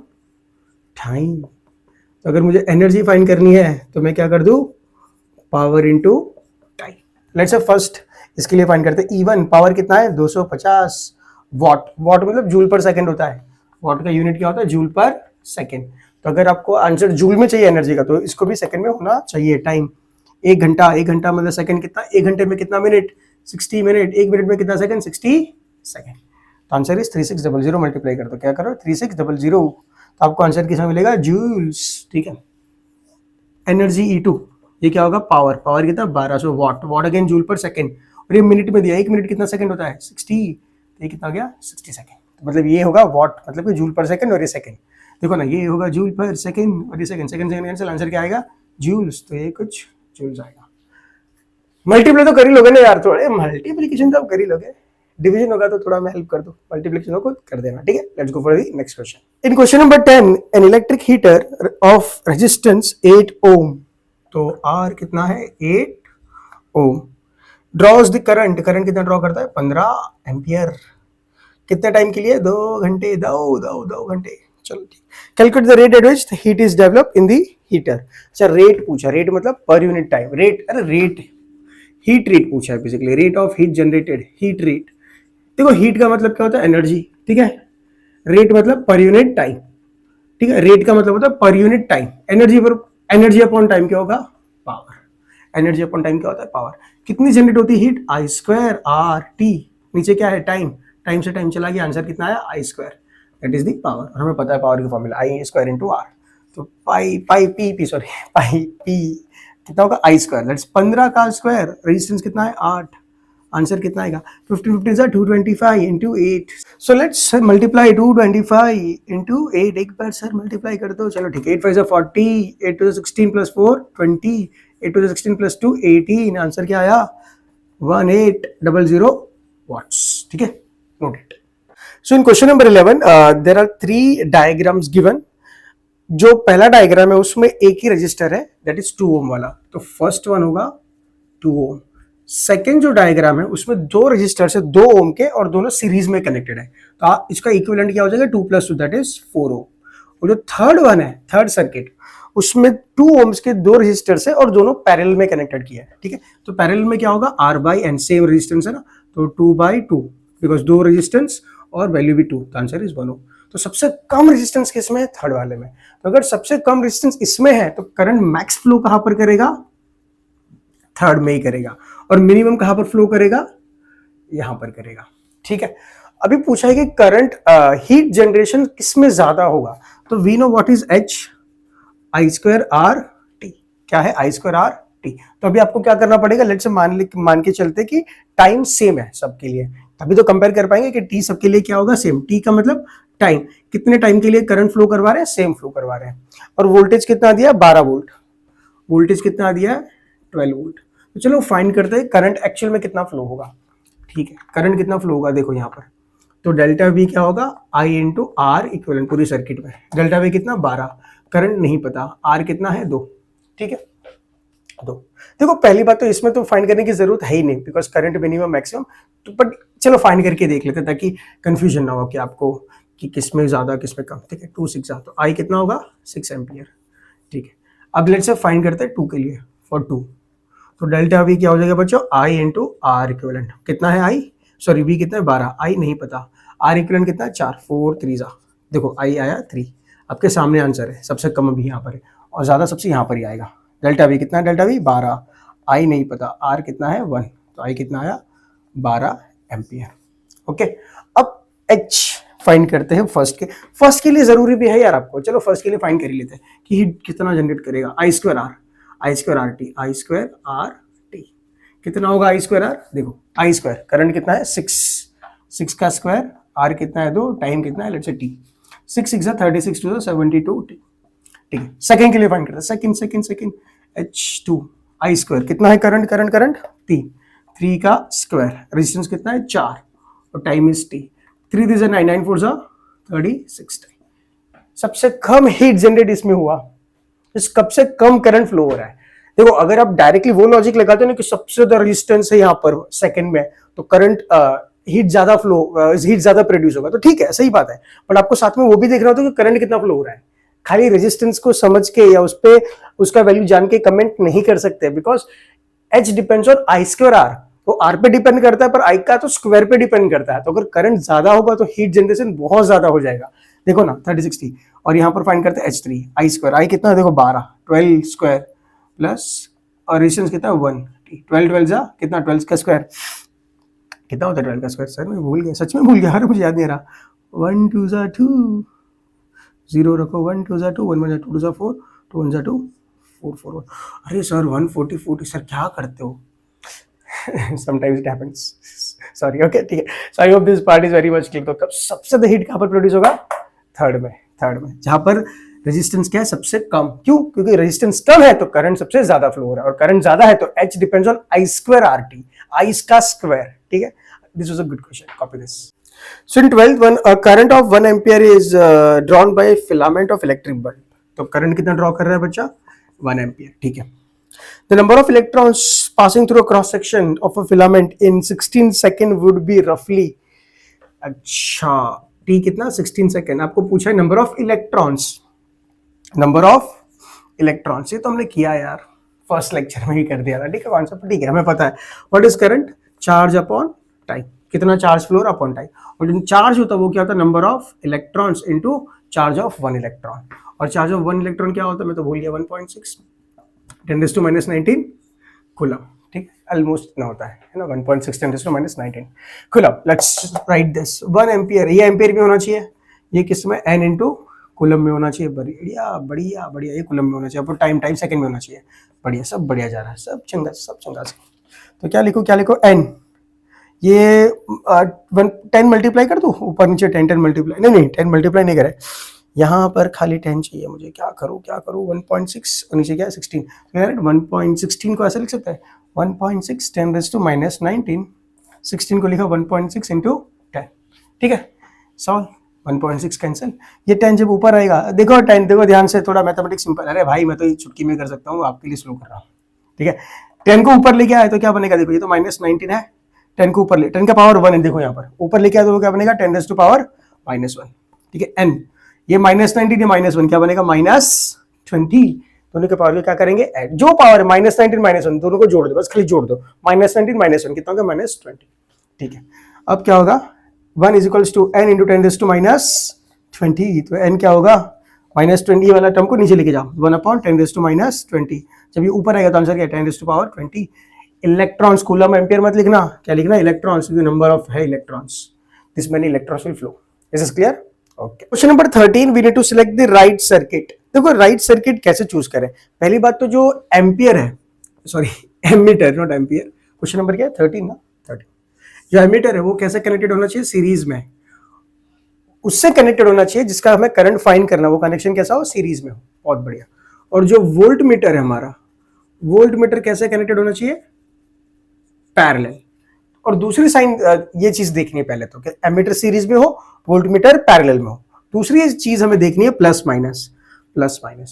[SPEAKER 1] टाइम। तो अगर मुझे एनर्जी फाइंड करनी है तो मैं क्या कर दूं, power into time. Let's say first इसके लिए फाइंड करते हैं E1, पावर कितना है 250 वाट। वाट मतलब जूल पर सेकंड होता है, वाट का यूनिट क्या होता है, जूल पर सेकंड। तो अगर आपको आंसर जूल में चाहिए एनर्जी का, तो इसको भी सेकंड में होना चाहिए। टाइम 1 घंटा मतलब सेकंड कितना, 1 घंटे में कितना मिनट, 60 मिनट। 1 मिनट में कितना सेकंड, 60 सेकंड। तो आंसर इज 3600 मल्टीप्लाई कर दो, क्या करो 3600, तो आपको आंसर कितना मिलेगा, जूल्स। ठीक है, एनर्जी E2, ये क्या होगा, पावर कितना 1200 वाट। वाट अगेन जूल पर सेकंड, और ये मिनट में दिया, 1 मिनट कितना सेकंड होता है 60, तो ये कितना हो गया 60 सेकंड। तो मतलब ये होगा वाट मतलब कि जूल पर सेकंड, और ये सेकंड देखो ना, ये होगा जूल पर सेकंड, और ये सेकंड कैंसिल, आंसर क्या आएगा जूल्स। तो ये कुछ जूल्स आएगा। मल्टीप्लाई तो कर ही लोगे ना यार, थोड़े मल्टीप्लिकेशन तो आप कर ही लोगे, डिवीजन होगा तो थोड़ा मैं हेल्प कर दूं, मल्टीप्लिकेशन को कर देना। ठीक है, let's go for the next question. In question number 10, an electric heater of resistance 8 ओम, तो आर कितना है 8 ओम, ड्रॉज द करंट कितना ड्रॉ करता है 15 एम्पियर। कितने टाइम के लिए, 2 घंटे। 2 घंटे। चलो ठीक, calculate the rate at which the heat is develop in the heater. अच्छा, रेट पूछा, रेट मतलब पर यूनिट टाइम। रेट, अरे रेट, हीट रेट पूछा है basically, rate of heat generated, heat rate. देखो हीट का मतलब क्या होता है, एनर्जी। ठीक है, रेट मतलब पर यूनिट टाइम। ठीक है, रेट का मतलब होता है per unit time. Energy upon time क्या होगा, पावर। एनर्जी अपॉन टाइम क्या होता है, पावर। कितनी जनरेट होती है हीट, I² RT। नीचे क्या है, टाइम, टाइम से टाइम चला गया, आंसर कितना आया I², that is the power. और हमें पता है पावर की फॉर्मूला I² इंटू R। तो पाई पी कितना होगा I², दैट्स 15 का स्क्वायर। रेजिस्टेंस कितना है 8, आंसर कितना आएगा 15 225 into 8। So let's multiply 225 into 8, एक बार सर मल्टीप्लाई कर दो। चलो ठीक है, 8 5 40, 8 2 16 प्लस 4 20, 8 2 16 प्लस 2 18, आंसर क्या आया 1800 वाट्स। ठीक है, note it. So in question number 11 there are 3 diagrams given. जो पहला डायग्राम है उसमें एक ही रजिस्टर है, दैट इज 2 ओम वाला, तो फर्स्ट वन होगा 2 ओम। सेकेंड जो डायग्राम है उसमें 2 रजिस्टर है 2 ओम के, और दोनों सीरीज में कनेक्टेड है, तो इसका इक्विवेलेंट क्या हो जाएगा 2 + 2 दैट इज 4 ओम। और जो थर्ड वन है, थर्ड सर्किट, उसमें 2 ओम्स के 2 रजिस्टर्स है और दोनों पैरेलल में कनेक्टेड किया है। ठीक है, तो पैरेलल में क्या होगा R/N, सेम रेजिस्टेंस है ना, तो 2/2 बिकॉज 2 रेजिस्टेंस और वैल्यू भी 2, तो आंसर इज 1 ओम। तो सबसे कम रेजिस्टेंस किसमें है, थर्ड वाले में। तो अगर सबसे कम रेजिस्टेंस इसमें है तो करंट मैक्स फ्लो कहां पर करेगा, थर्ड में ही करेगा। और मिनिमम कहां पर फ्लो करेगा, यहां पर करेगा। ठीक है, अभी पूछा है कि करंट हीट जनरेशन किसमें ज्यादा होगा, तो we know what is H, I² RT। क्या है I² RT। तो अभी आपको क्या करना पड़ेगा, लेट्स से मान के चलते कि टाइम सेम है सबके लिए, तभी तो कंपेयर कर पाएंगे कि T सबके लिए क्या होगा, सेम। T का मतलब टाइम, कितने टाइम के लिए करंट फ्लो करवा रहे हैं, सेम फ्लो करवा रहे हैं। और वोल्टेज कितना दिया 12 वोल्ट, वोल्टेज कितना दिया 12 वोल्ट। तो चलो फाइंड करते हैं करंट एक्चुअल में कितना फ्लो होगा। ठीक है, करंट कितना फ्लो होगा देखो यहाँ पर, तो डेल्टा V क्या होगा I इंटू R इक्विवेलेंट पूरी सर्किट में। डेल्टा V कितना 12, करंट नहीं पता, R कितना है 2। ठीक है, 2। देखो पहली बात तो इसमें तो फाइंड करने की जरूरत है ही नहीं, बिकॉज करंट मिनिमम मैक्सिमम, तो बट चलो फाइंड करके देख लेते हैं ताकि कंफ्यूजन ना हो कि आपको कि किसमें ज्यादा किसमें कम। ठीक है, 2 6 तो I कितना होगा 6 एम्पियर। ठीक है, अब लेट्स से फाइंड करते हैं 2 के लिए, फॉर 2, तो डेल्टा V क्या हो जाएगा बच्चों I इंटू R इक्विवेलेंट। कितना है I, सॉरी V कितना है 12, I नहीं पता, R इक्विवेलेंट कितना है 4, 4 3 जा देखो आई आया 3, आपके सामने आंसर है, सबसे कम अभी यहाँ पर है और ज़्यादा सबसे यहाँ पर ही आएगा। डेल्टा वी कितना है, डेल्टा वी 12, आई नहीं पता, आर कितना है 1, तो आई कितना आया 12 एम्पियर। ओके, अब एच फाइंड करते हैं फर्स्ट के लिए जरूरी भी है यार आपको, चलो फर्स्ट के लिए फाइंड कर ही लेते हैं कि हीट कितना जनरेट करेगा, आई स्क्वायर आर टी कितना होगा, आई स्क्वायर आर, देखो आई स्क्वायर करंट कितना है 6 का स्क्वायर, आर कितना है 2, टाइम कितना है लेट्स से टी, 6 6 36 2 72 टी। ठीक है, सेकंड के लिए फाइंड करते हैं, सेकंड H2 आई स्क्वायर कितना है करंट 3 का स्क्वायर, रेजिस्टेंस कितना है 4 और टाइम इज टी, 3 3 9 9 4 36 टाइम। सबसे कम हीट जनरेट इसमें हुआ, इस कब से कम करंट फ्लो हो रहा है। देखो अगर आप डायरेक्टली वो लॉजिक लगाते हो ना कि सबसे ज्यादा रेजिस्टेंस है यहाँ पर सेकंड में, तो करंट हीट ज्यादा प्रोड्यूस होगा, तो ठीक है सही बात है, बट आपको साथ में वो भी देखना होता है कि करंट कितना फ्लो हो रहा है। खाली रेजिस्टेंस को समझ के या उस पे उसका वैल्यू जान के कमेंट नहीं कर सकते, because H depends on I square R, वो आर पे डिपेंड करता है पर आई का तो स्क्वायर पे डिपेंड करता है, तो अगर करंट ज्यादा होगा तो हीट जनरेशन बहुत ज्यादा हो जाएगा। देखो ना 36T, और यहाँ पर फाइंड करते हैं H3 आई स्क्वायर, आई कितना है देखो 12 स्क्वायर प्लस और रेजिस्टेंस कितना 1, 12 जा कितना 12 का स्क्वायर कितना होता है 12 का स्क्वायर, सर मैं भूल गया, सच में भूल गया, मुझे याद नहीं रहा। 1 2 जा 2, 0 रखो, 1 2 जा 2, 1 1 जा 2 जा 4, 2 1 जा 2, 4 4 1। अरे सर 140 सर क्या करते हो? Sometimes it happens. Sorry, okay, ठीक है। So I hope this part is very much clear। तो कब सबसे ज्यादा हीट कहाँ पर प्रोड्यूस होगा? थर्ड में, जहाँ पर रेजिस्टेंस क्या है सबसे कम, क्यों? क्योंकि रेजिस्टेंस कम है तो करंट सबसे ज्यादा फ्लो हो रहा है, और करंट ज्यादा है तो H depends on I square R T, I का स्क्वायर। ठीक है, this was a good question, copy this. So in 12th one, a current of 1 ampere is drawn by a filament of electric bulb। तो current कितना draw कर रहा है बच्चा? 1 ampere. ठीक है, the number of electrons passing through a cross section of a filament in 16 second would be roughly, अच्छा t कितना 16 सेकेंड, आपको पूछा है नंबर ऑफ इलेक्ट्रॉन्स, ये तो हमने किया यार फर्स्ट लेक्चर में ही कर दिया था। ठीक है, कॉन्सेप्ट ठीक है, हमें पता है। What is current? Charge upon time, कितना चार्ज फ्लो अपॉन टाइम, और जो चार्ज होता है वो क्या होता है number of electrons into charge of 1 electron, और चार्ज ऑफ 1 इलेक्ट्रॉन क्या होता है मैं तो भूल गया, 1.6 10⁻⁹ कूलम। ठीक है, ऑलमोस्ट इतना होता है ना, 1.6 10⁻⁹ coulomb. Let's write this 1 ampere, ये एम्पियर में होना चाहिए, ये किस में n इनटू कूलम में होना चाहिए, बढ़िया, ये कूलम में होना चाहिए, टाइम सेकंड में होना चाहिए, बढ़िया, सब बढ़िया जा रहा है, सब चंगा से। तो क्या लिखो n, ये 10 मल्टीप्लाई कर दूं, ऊपर नीचे 10 मल्टीप्लाई, नहीं 10 मल्टीप्लाई नहीं करे, यहाँ पर खाली 10 चाहिए मुझे, क्या करूँ 1.6 और नीचे क्या है 16, 1.16 को ऐसे लिख सकते हैं 1.6 10⁻⁹, 16 को लिखा 1.6 इंटू 10। ठीक है, सॉल्व, 1.6 कैंसिल, ये 10 जब ऊपर आएगा, देखो 10, देखो ध्यान से, थोड़ा मैथमेटिक्स सिंपल, अरे भाई मैं तो ये चुटकी में कर सकता हूँ, आपके लिए स्लो कर रहा हूँ। ठीक है, 10 को ऊपर लेके आए तो क्या बनेगा, देखो ये तो -19 है, 10 को ऊपर ले, 10 का पावर 1 है, देखो यहाँ पर ऊपर लेके आए तो क्या बनेगा 10⁻⁻1। ठीक है, n ये -19 ये -1 क्या बनेगा -20, दोनों के पावर को क्या करेंगे ऐड, जो पावर है -19 -1 दोनों को जोड़ दो, बस खाली जोड़ दो, -19 -1 कितना होगा -20। ठीक है, अब क्या होगा 1 is equals to n into 10⁻20, तो n क्या होगा -20 वाला टर्म को नीचे लेके जाओ, 1/10⁻20, जब ये ऊपर आएगा तो आंसर क्या है 10⁻20 इलेक्ट्रॉन्स, कूलम एम्पियर मत लिखना, क्या लिखना इलेक्ट्रॉन्स, नंबर ऑफ है electrons, this many electrons will flow. Is this clear? Okay, question number 13, we need to select the right circuit. देखो राइट सर्किट कैसे चूज करें, पहली बात तो जो एम्पियर है, sorry ammeter not ampere, question number क्या है 13 ना, 13, जो एमीटर है वो कैसे कनेक्टेड होना चाहिए, सीरीज में, उससे कनेक्टेड होना चाहिए जिसका हमें करंट फाइंड करना, वो कनेक्शन कैसा हो, सीरीज में हो, बहुत बढ़िया। और जो वोल्ट मीटर है हमारा, वोल्ट मीटर कैसे कनेक्टेड होना चाहिए, पैरेलल। और दूसरी साइन ये चीज देखनी है पहले तो, कि एमीटर सीरीज में हो, वोल्ट मीटर पैरेलल में हो। दूसरी चीज हमें देखनी है प्लस माइनस,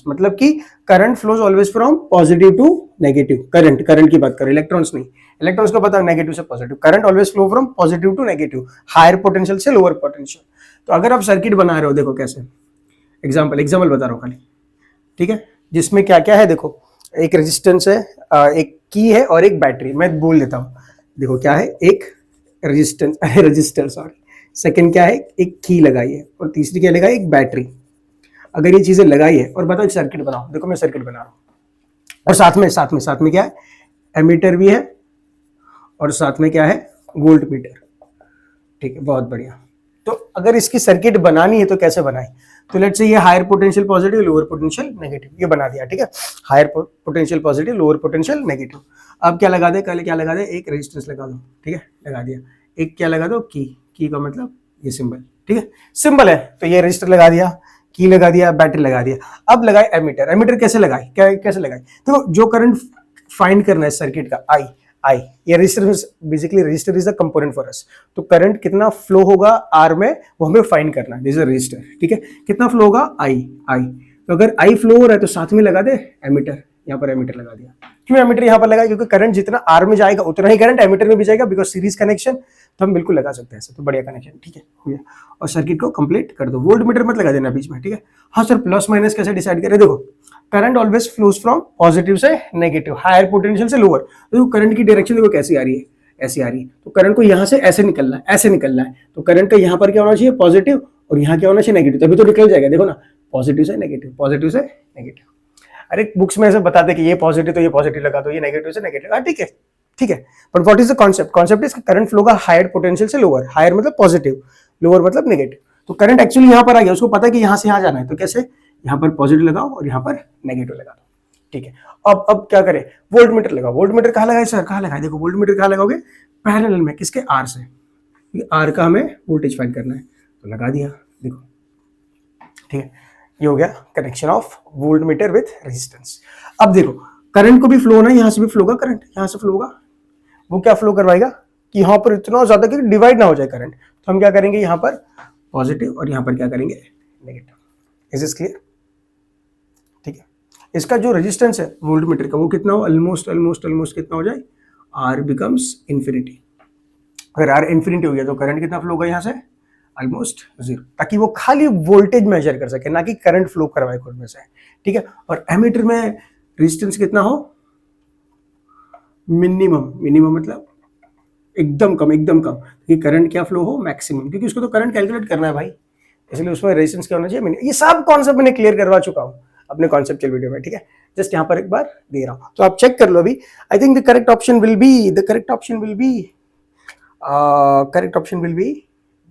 [SPEAKER 1] मतलब कि current flows always from positive to negative, current की बात करें, इलेक्ट्रॉन्स नहीं, इलेक्ट्रॉन्स को पता है नेगेटिव से positive, current always flow from positive to negative, higher potential से लोअर पोटेंशियल। तो अगर आप सर्किट बना रहे हो, देखो कैसे, एग्जाम्पल बता रहा हूँ खाली, ठीक है, जिसमें क्या क्या है, देखो एक रेजिस्टेंस है, एक की है और एक बैटरी, मैं बोल देता हूँ, देखो क्या है, एक रेजिस्टेंस सॉरी, सेकंड क्या है, एक की लगाई है, और तीसरी क्या लगाई, एक बैटरी। अगर ये चीजें लगाई है और बताओ सर्किट बनाओ, देखो मैं सर्किट बना रहा हूँ, और साथ में क्या है, एमीटर भी है, और साथ में क्या है, वोल्ट मीटर। ठीक है, बहुत बढ़िया। तो अगर इसकी सर्किट बनानी है तो कैसे बनाए, तो लेट्स से ये higher potential positive, lower potential negative, ये बना दिया। ठीक है, higher potential positive, lower potential negative. अब क्या लगा दे, कल क्या लगा दे, एक रेजिस्टेंस लगा दो। ठीक है, लगा दिया। एक क्या लगा दो, की का मतलब ये सिंबल। ठीक है, सिंबल है तो ये रजिस्टर लगा दिया, की लगा दिया, बैटरी लगा दिया। अब लगाए एमीटर। एमीटर कैसे लगाए, कैसे लगाए, तो जो करंट फाइंड करना है सर्किट का, आई ये register, basically register is the component for us. तो करंट कितना फ्लो होगा आर में, वो हमें फाइंड करना है, दिस इज रजिस्टर। ठीक है, कितना फ्लो होगा, आई। तो अगर आई फ्लो हो रहा है तो साथ में लगा दे एमीटर, यहाँ पर एमीटर लगा दिया। क्यों एमीटर यहाँ पर लगा, क्योंकि करंट जितना आर में जाएगा उतना ही करंट एमीटर में भी जाएगा, बिकॉज सीरीज कनेक्शन, तो हम बिल्कुल लगा सकते हैं ऐसे, तो बढ़िया कनेक्शन। ठीक है, हो गया। और सर्किट को कंप्लीट कर दो। वोल्ट मीटर मत लगा देना बीच में। ठीक है, हाँ सर प्लस माइनस कैसे डिसाइड करें, देखो current always flows from positive से नेगेटिव, हायर पोटेंशियल से लोअर। तो करंट की डायरेक्शन देखो कैसी आ रही है, ऐसी आ रही है, तो करंट को यहाँ से ऐसे निकलना है, ऐसे निकलना है। तो करंट का यहाँ पर क्या होना चाहिए, पॉजिटिव, और यहाँ क्या होना चाहिए, नेगेटिव। तभी तो निकल जाएगा, देखो ना, पॉजिटिव से नेगेटिव, पॉजिटिव से नेगेटिव। अरे बुक्स में ऐसे बताते कि ये पॉजिटिव तो ये पॉजिटिव लगा दो, ये नेगेटिव से नेगेटिव। हाँ ठीक है, ठीक है, but what is the concept, concept is current flow का हायर पोटेंशियल से लोअर, हायर मतलब पॉजिटिव, लोअर मतलब नेगेटिव। तो करंट एक्चुअली यहाँ पर आ गया, उसको पता है कि यहाँ से यहाँ जाना है, तो कैसे, यहाँ पर पॉजिटिव लगाओ और यहाँ पर नेगेटिव लगा दो। ठीक है, अब क्या करें, वोल्ट मीटर लगाओ। वोल्ट मीटर कहाँ लगाए सर, कहाँ लगाए, देखो वोल्ट मीटर कहाँ लगाओगे, पैरेलल में, किसके, आर से। आर का हमें वोल्टेज फाइंड करना है, तो लगा दिया, देखो। ठीक है, ये हो गया connection of volt meter with resistance. अब देखो करंट को भी फ्लो होना है, यहाँ से भी फ्लो होगा करंट, यहाँ से फ्लो होगा, वो क्या फ्लो करवाएगा कि यहाँ पर इतना ज्यादा कि डिवाइड ना हो जाए करंट। तो हम क्या करेंगे, यहाँ पर पॉजिटिव और यहाँ पर क्या करेंगे, नेगेटिव। Is this clear. ठीक है, इसका जो रेजिस्टेंस है वोल्ट मीटर का, वो कितना हो, ऑलमोस्ट कितना हो जाए, आर बिकम्स इन्फिनिटी। अगर आर इन्फिनिटी हो गया तो करंट कितना फ्लो होगा यहाँ से, ऑलमोस्ट जीरो, ताकि वो खाली वोल्टेज मेजर कर सके, ना कि करंट फ्लो करवाए खुद में से। ठीक है, और एमीटर में रेजिस्टेंस कितना हो, मिनिमम मतलब एकदम कम, कि करंट क्या फ्लो हो, मैक्सिमम, क्योंकि उसको तो करंट कैलकुलेट करना है भाई, इसलिए उसमें रेजिस्टेंस क्या होना चाहिए, ये सब कॉन्सेप्ट मैंने क्लियर करवा चुका हूँ अपने कॉन्सेप्चुअल वीडियो में। ठीक है, जस्ट यहाँ पर एक बार दे रहा हूँ, तो आप चेक कर लो अभी। I think the correct option will be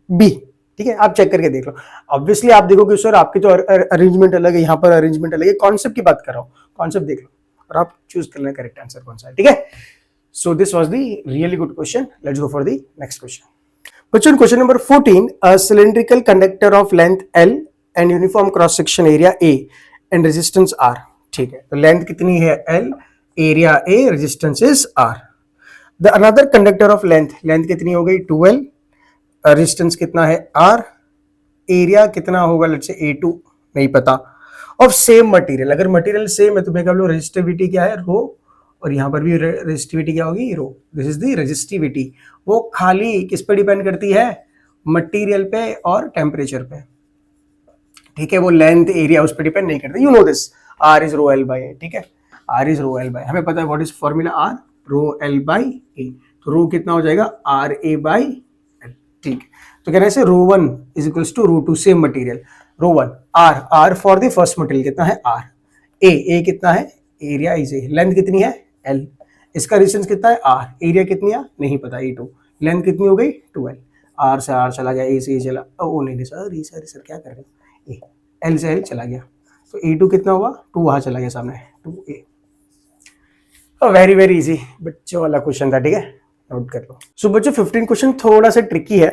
[SPEAKER 1] B. ठीक है, आप चेक करके देख लो। ऑब्वियसली आप देखोगे सर आपकी तो अरेंजमेंट अलग है, यहाँ पर अरेंजमेंट अलग है, कॉन्सेप्ट की बात कर रहा हूँ, कॉन्सेप्ट देख लो और आप चूज कर लेना करेक्ट आंसर कौन सा है। ठीक है, so this was the really good question. Let's go for the next question. बच्चों question number 14, a cylindrical conductor of length L and uniform cross section area A and resistance R। ठीक है, तो length कितनी है L, area A, resistance is R। The another conductor of length कितनी हो गई 12, resistance कितना है R, एरिया कितना होगा लेट्स से A2, नहीं पता, ऑफ सेम मटेरियल। अगर मटेरियल सेम है तो मैं कह लो रेजिस्टिविटी क्या है, रो, और यहाँ पर भी रेजिस्टिविटी क्या होगी, rho. This is the resistivity. वो खाली किस पे डिपेंड करती है, मटेरियल पे और टेम्परेचर पे। ठीक है, वो लेंथ एरिया उस पर डिपेंड नहीं करती, you know this, R is rho L by A. ठीक है, R is rho L by, हमें पता है what is formula, R rho L by A, तो रो कितना हो जाएगा, R A बाई L। ठीक है, तो कहने से rho 1 is equals to rho 2, same material, rho 1 R for the first material कितना है R, A कितना है, एरिया इज ए, लेंथ कितनी है L, इसका रेजिस्टेंस कितना है R, एरिया कितनी है नहीं पता, A2, लेंथ कितनी हो गई 12, R से R चला गया, A से A चला, ओ नहीं सर क्या कर रहे हो, L से L चला गया, तो A2 कितना हुआ 2, वहां चला गया सामने 2A। वेरी वेरी इजी बच्चों वाला क्वेश्चन था। ठीक है, नोट कर लो। सो बच्चों 15 क्वेश्चन थोड़ा सा ट्रिकी है,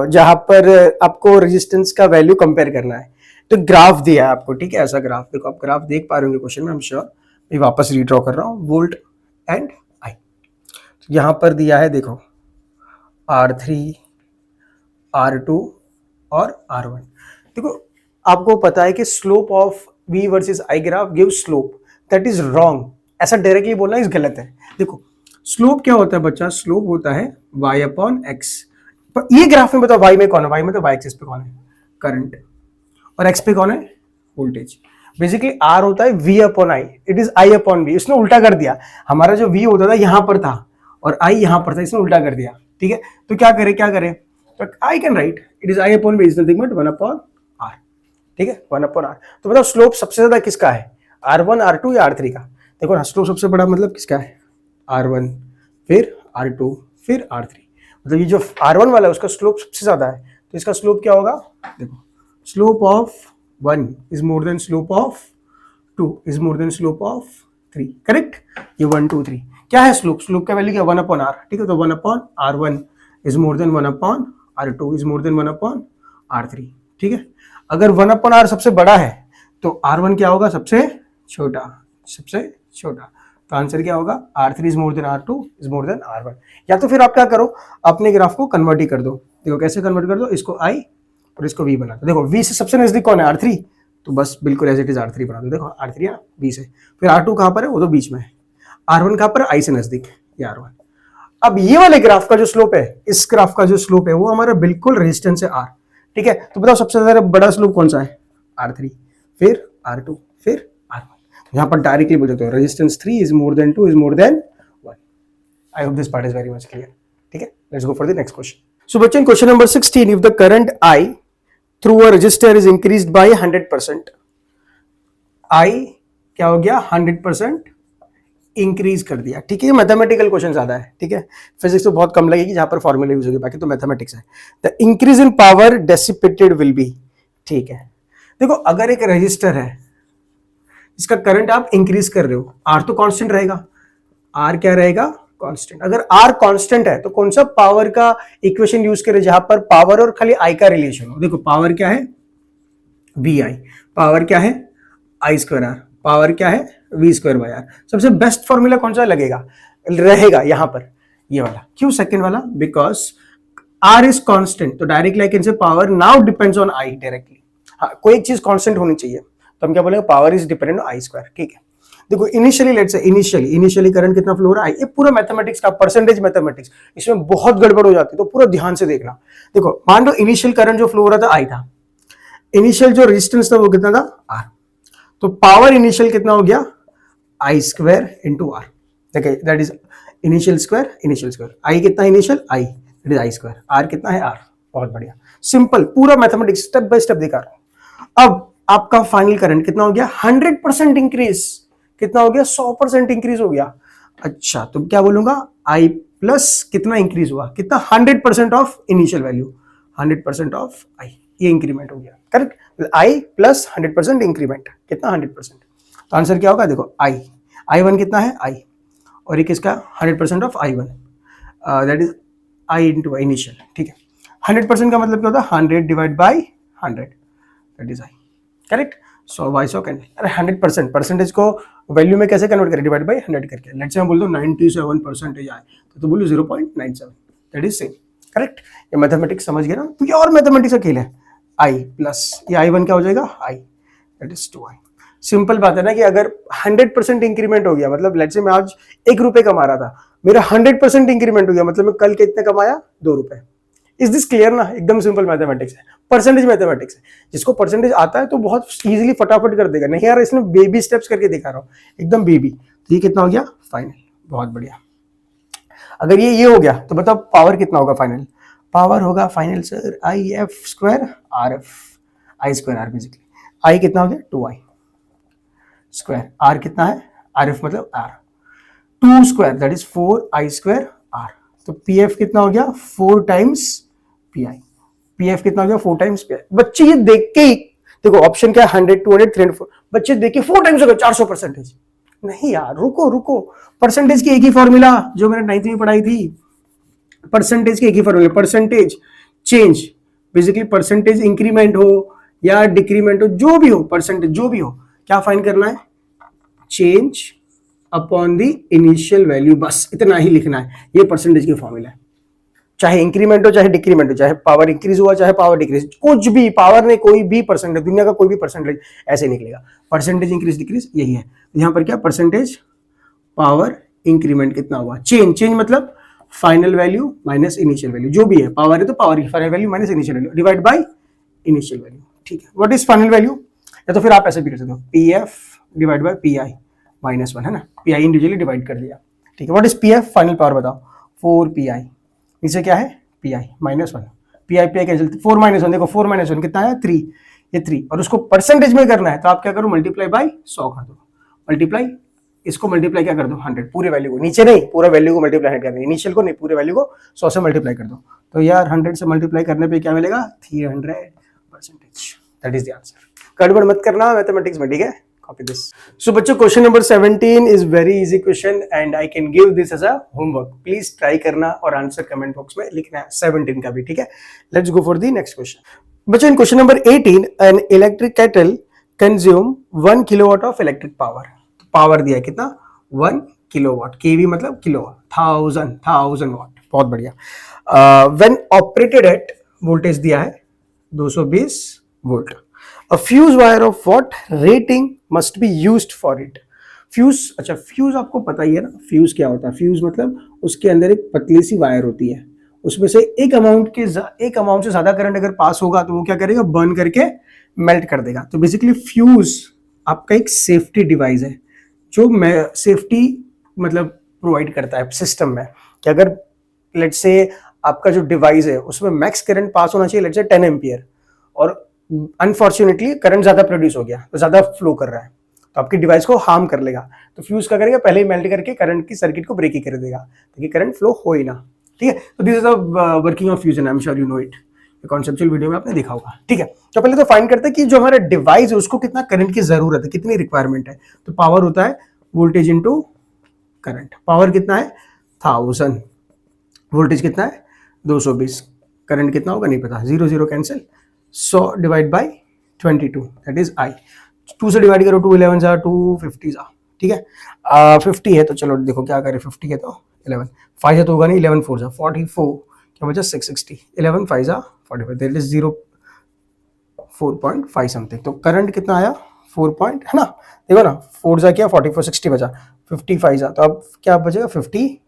[SPEAKER 1] जहां पर आपको रेजिस्टेंस का वैल्यू कंपेयर करना है। तो ग्राफ दिया है आपको, ठीक है, ऐसा ग्राफ, देखो आप ग्राफ देख पा रहे होंगे क्वेश्चन में, आई एम श्योर। मैं वापस रीड्रॉ कर रहा हूँ, वोल्ट एंड आई। तो यहाँ पर दिया है देखो R3, R2 और R1। देखो आपको पता है कि slope of V versus I graph give slope, that is wrong. ऐसा डायरेक्टली बोलना इस गलत है। देखो स्लोप क्या होता है बच्चा, स्लोप होता है y अपॉन x। पर ये ग्राफ में बताओ y में कौन है, y में तो y एक्सिस पे कौन है, करंट, और x पे कौन है, वोल्टेज। बेसिकली R होता है v upon I, it is I upon v। इसने उल्टा कर दिया, हमारा जो v होता था यहां पर था और I यहां पर था, इसने उल्टा कर दिया। ठीक है, तो क्या करे तो I can write it is I upon B is nothing but 1 upon R, ठीक है, 1 अपॉन आर। तो बताओ स्लोप सबसे ज्यादा किसका है, R1 R2 या R3 का? देखो ना, स्लोप सबसे बड़ा मतलब किसका है, R1 फिर R2 फिर R3, मतलब ये जो R1 वाला है उसका स्लोप सबसे ज्यादा है, तो इसका स्लोप क्या होगा, देखो slope of 1 is more then slope of 2 is more then slope of 3, correct. ये 1 2 3 क्या है स्लोप, स्लोप का वैल्यू क्या, 1 अपॉन आर, ठीक है, तो 1 upon R1 is more than 1 upon R2 is more than 1 upon R3, ठीक है। अगर 1 अपॉन आर सबसे बड़ा है तो R1 क्या होगा, सबसे छोटा, सबसे छोटा, तो आंसर क्या होगा, R3 is more then R2 is more then R1। या तो फिर आप क्या करो, अपने ग्राफ को कन्वर्ट ही कर दो, देखो कैसे कन्वर्ट कर दो, इसको I और इसको V बना दो, देखो V से सबसे नजदीक कौन है, R3, तो बस बिल्कुल एज इट इज R3 बना दो, देखो R3 है V से, फिर R2 कहां पर है, वो तो बीच में है, R1 कहां पर है, I से नजदीक, ये R1। अब ये वाले ग्राफ का जो स्लोप है, इस ग्राफ का जो स्लोप है वो हमारा बिल्कुल रेजिस्टेंस है R, ठीक है। तो बताओ सबसे ज्यादा बड़ा स्लोप कौन सा है, R3 फिर R2 फिर R1, यहाँ पर डायरेक्टली बोल सकते हो resistance 3 is more than 2 is more than 1। I hope this part is very much clear, ठीक है। Let's go for the next question. So बच्चों question number 16, if the current I through a resistor is increased by 100%, I क्या हो गया, 100% increase कर दिया, ठीक है। मैथमेटिकल क्वेश्चन ज्यादा है, ठीक है, फिजिक्स तो बहुत कम लगेगी जहां पर फॉर्मूला यूज होगी, बाकी तो मैथमेटिक्स है। The increase in power dissipated will be, ठीक है। देखो अगर एक रजिस्टर है इसका करंट आप इंक्रीज कर रहे हो, आर तो कांस्टेंट रहेगा, आर क्या रहेगा, कांस्टेंट। अगर आर कांस्टेंट है तो कौन सा पावर का इक्वेशन यूज करें जहां पर पावर और खाली आई का रिलेशन हो, देखो पावर क्या है, वी आई, पावर क्या है, आई स्क्वायर आर, पावर क्या है, वी स्क्वायर बाय आर। सबसे बेस्ट फॉर्मूला कौन सा लगेगा, रहेगा यहां पर ये वाला, क्यों सेकंड वाला, बिकॉज आर इज कांस्टेंट, तो directly I can say power now depends on I directly. हाँ, कोई एक चीज कांस्टेंट होनी चाहिए, तो हम क्या बोलेंगे, power is dependent on I square, ठीक है। देखो initially let's say initially current कितना फ्लो हो रहा है, ये पूरा मैथमेटिक्स का परसेंटेज मैथमेटिक्स, इसमें बहुत गड़बड़ हो जाती है, तो पूरा ध्यान से देखना। देखो मान लो इनिशियल करंट जो फ्लो हो रहा था आई था, इनिशियल जो रेजिस्टेंस था वो कितना था, आर, तो पावर इनिशियल कितना हो गया, आई स्क्वायर इंटू आर, देखिए that is initial square, I कितना initial, I that is I square, R कितना है, आर। बहुत बढ़िया, सिंपल, पूरा मैथमेटिक्स स्टेप बाय स्टेप दिखा रहा हूं। अब आपका फाइनल करंट कितना हो गया, 100% इंक्रीज, कितना हो गया, 100% इंक्रीज हो गया। अच्छा तो क्या बोलूंगा, आई प्लस कितना इंक्रीज हुआ, कितना, 100% ऑफ इनिशियल वैल्यू, 100% ऑफ आई, ये इंक्रीमेंट हो गया, करेक्ट। आई प्लस 100% इंक्रीमेंट, कितना, 100%। तो आंसर क्या होगा, देखो आई वन कितना है, आई, और ये किसका, 100% of I one, that is I into initial, ठीक है। 100% का मतलब क्या होता है, 100 divide by 100, that is I, correct. So why so can, अरे 100% परसेंटेज को वैल्यू में कैसे कन्वर्ट करें, डिवाइड बाई 100 करके। लेट्स से मैं बोल दूं 97% आए तो बोलूं 0.97, दैट इज सेम, करेक्ट। ये मैथमेटिक्स समझ गए ना, प्योर मैथमेटिक्स का खेल है। आई प्लस ये आई वन क्या हो जाएगा, आई, दैट इज 2i। सिंपल बात है ना कि अगर 100% इंक्रीमेंट हो गया, मतलब लेट्स से मैं आज 1 रुपए कमा रहा था, मेरा 100% इंक्रीमेंट हो गया, मतलब मैं कल कितने कमाया, 2 रुपए। इज दिस क्लियर ना, एकदम सिंपल मैथमेटिक्स है, परसेंटेज मैथमेटिक्स है। जिसको परसेंटेज आता है तो बहुत इजीली फटाफट कर देगा, नहीं यार इसमें बेबी स्टेप्स करके दिखा रहा हूँ, एकदम बेबी। तो ये कितना हो गया, फाइनल, बहुत बढ़िया। अगर ये हो गया तो बताओ पावर कितना होगा फाइनल, पावर होगा final sir I F square R F, I square R basically, I कितना हो गया, 2i स्क्वायर, आर कितना है, आर एफ मतलब R, 2 square that is 4i square R. तो पी एफ कितना हो गया, 4 times P I, P F कितना हो गया, 4 टाइम्स पी आई। बच्चे ये देख के ही, देखो ऑप्शन क्या है, 100 200 300, बच्चे देख के 4 टाइम्स हो गया, 400%। नहीं यार, रुको, परसेंटेज की एक ही फॉर्मूला जो मैंने 9th में पढ़ाई थी, परसेंटेज की एक ही formula, percentage change, basically percentage increment हो या डिक्रीमेंट हो, जो भी हो परसेंटेज जो भी हो, क्या फाइंड करना है, change upon the initial value, बस इतना ही लिखना है। ये परसेंटेज की फॉर्मूला है, चाहे इंक्रीमेंट हो चाहे डिक्रीमेंट हो, चाहे पावर इंक्रीज हुआ चाहे पावर डिक्रीज, कुछ भी पावर ने कोई भी परसेंटेज, दुनिया का कोई भी परसेंटेज ऐसे निकलेगा, परसेंटेज इंक्रीज डिक्रीज यही है। यहाँ पर क्या, परसेंटेज पावर इंक्रीमेंट कितना हुआ, चेंज मतलब final value minus initial value, जो भी है पावर है तो पावर की final value minus initial value divide by initial value, ठीक है। व्हाट इज फाइनल वैल्यू, या तो फिर आप ऐसे भी कर सकते हो, P F divide by P I minus 1, है ना, पी आई इंडिविजुअली डिवाइड कर दिया, ठीक है। What is P F, final power बताओ, 4 पी आई, नीचे क्या है, P I minus 1, P cancel, 4 - 1, देखो 4 - 1 कितना है 3, ये 3, और उसको परसेंटेज में करना है तो आप क्या करो मल्टीप्लाई बाय 100 कर दो, मल्टीप्लाई इसको मल्टीप्लाई क्या कर दो 100, पूरे वैल्यू को, नीचे नहीं पूरा वैल्यू को मल्टीप्लाई करना है, इनिशियल को नहीं, पूरे वैल्यू को 100 से मल्टीप्लाई कर दो, तो यार 100 से मल्टीप्लाई करने पे क्या मिलेगा 300%, दैट इज द आंसर। गड़बड़ मत करना मैथमेटिक्स में, ठीक है, copy this. So बच्चों question number 17 is very easy question and I can give this as a homework. Please try करना और आंसर कमेंट बॉक्स में लिखना है 17 का भी, ठीक है। Let's go for the next question. बच्चों इन question number 18 an electric kettle consume 1 kilowatt of electric power. Power दिया है कितना 1 किलोवाट, केवी मतलब किलोवाट, 1000 वाट, बहुत बढ़िया। When operated at वोल्टेज दिया है 220 volt. A fuse wire of what rating must be used for it? Fuse, अच्छा फ्यूज आपको पता ही है ना, फ्यूज क्या होता है, फ्यूज मतलब उसके अंदर एक पतली सी वायर होती है, उसमें से एक अमाउंट से ज्यादा करंट अगर पास होगा तो वो क्या करेगा बर्न करके मेल्ट कर देगा। तो बेसिकली फ्यूज आपका एक सेफ्टी डिवाइस है जो सेफ्टी मतलब प्रोवाइड करता है सिस्टम में, कि अगर लेट्स से आपका जो डिवाइस है उसमें मैक्स करंट पास होना चाहिए लेट्स से 10 एम्पियर और अनफॉर्चुनेटली करंट ज्यादा प्रोड्यूस हो गया तो ज्यादा फ्लो कर रहा है तो आपकी डिवाइस को हार्म कर लेगा, तो फ्यूज क्या करेगा पहले ही मेल्ट करके करंट की सर्किट को ब्रेक ही कर देगा ताकि करंट फ्लो हो ही ना, ठीक है। तो this is the working of fuse and I am sure you know it, conceptual video में आपने देखा होगा, ठीक है। तो पहले तो फाइंड करते हैं कि जो हमारा डिवाइस है उसको कितना करंट की जरूरत है, कितनी रिक्वायरमेंट है। तो पावर होता है वोल्टेज इनटू करंट, पावर कितना है 1000, वोल्टेज कितना है 220, करंट कितना होगा नहीं पता, 0 0 cancel, 100 divide by 22 that is आई, 2 से डिवाइड करो 2 11 जा 250 जा, ठीक है। 50 है तो चलो देखो क्या करें, 50 है तो 11, 5 है तो होगा नहीं, 11 4 जा 44, क्या बचा 660, 11 5 जा 45 दैट इज 4.5 समथिंग। तो करंट कितना आया 4 पॉइंट है ना, देखो ना 4 जा क्या 44, 60 बचा, 55 जा तो अब क्या बचेगा 55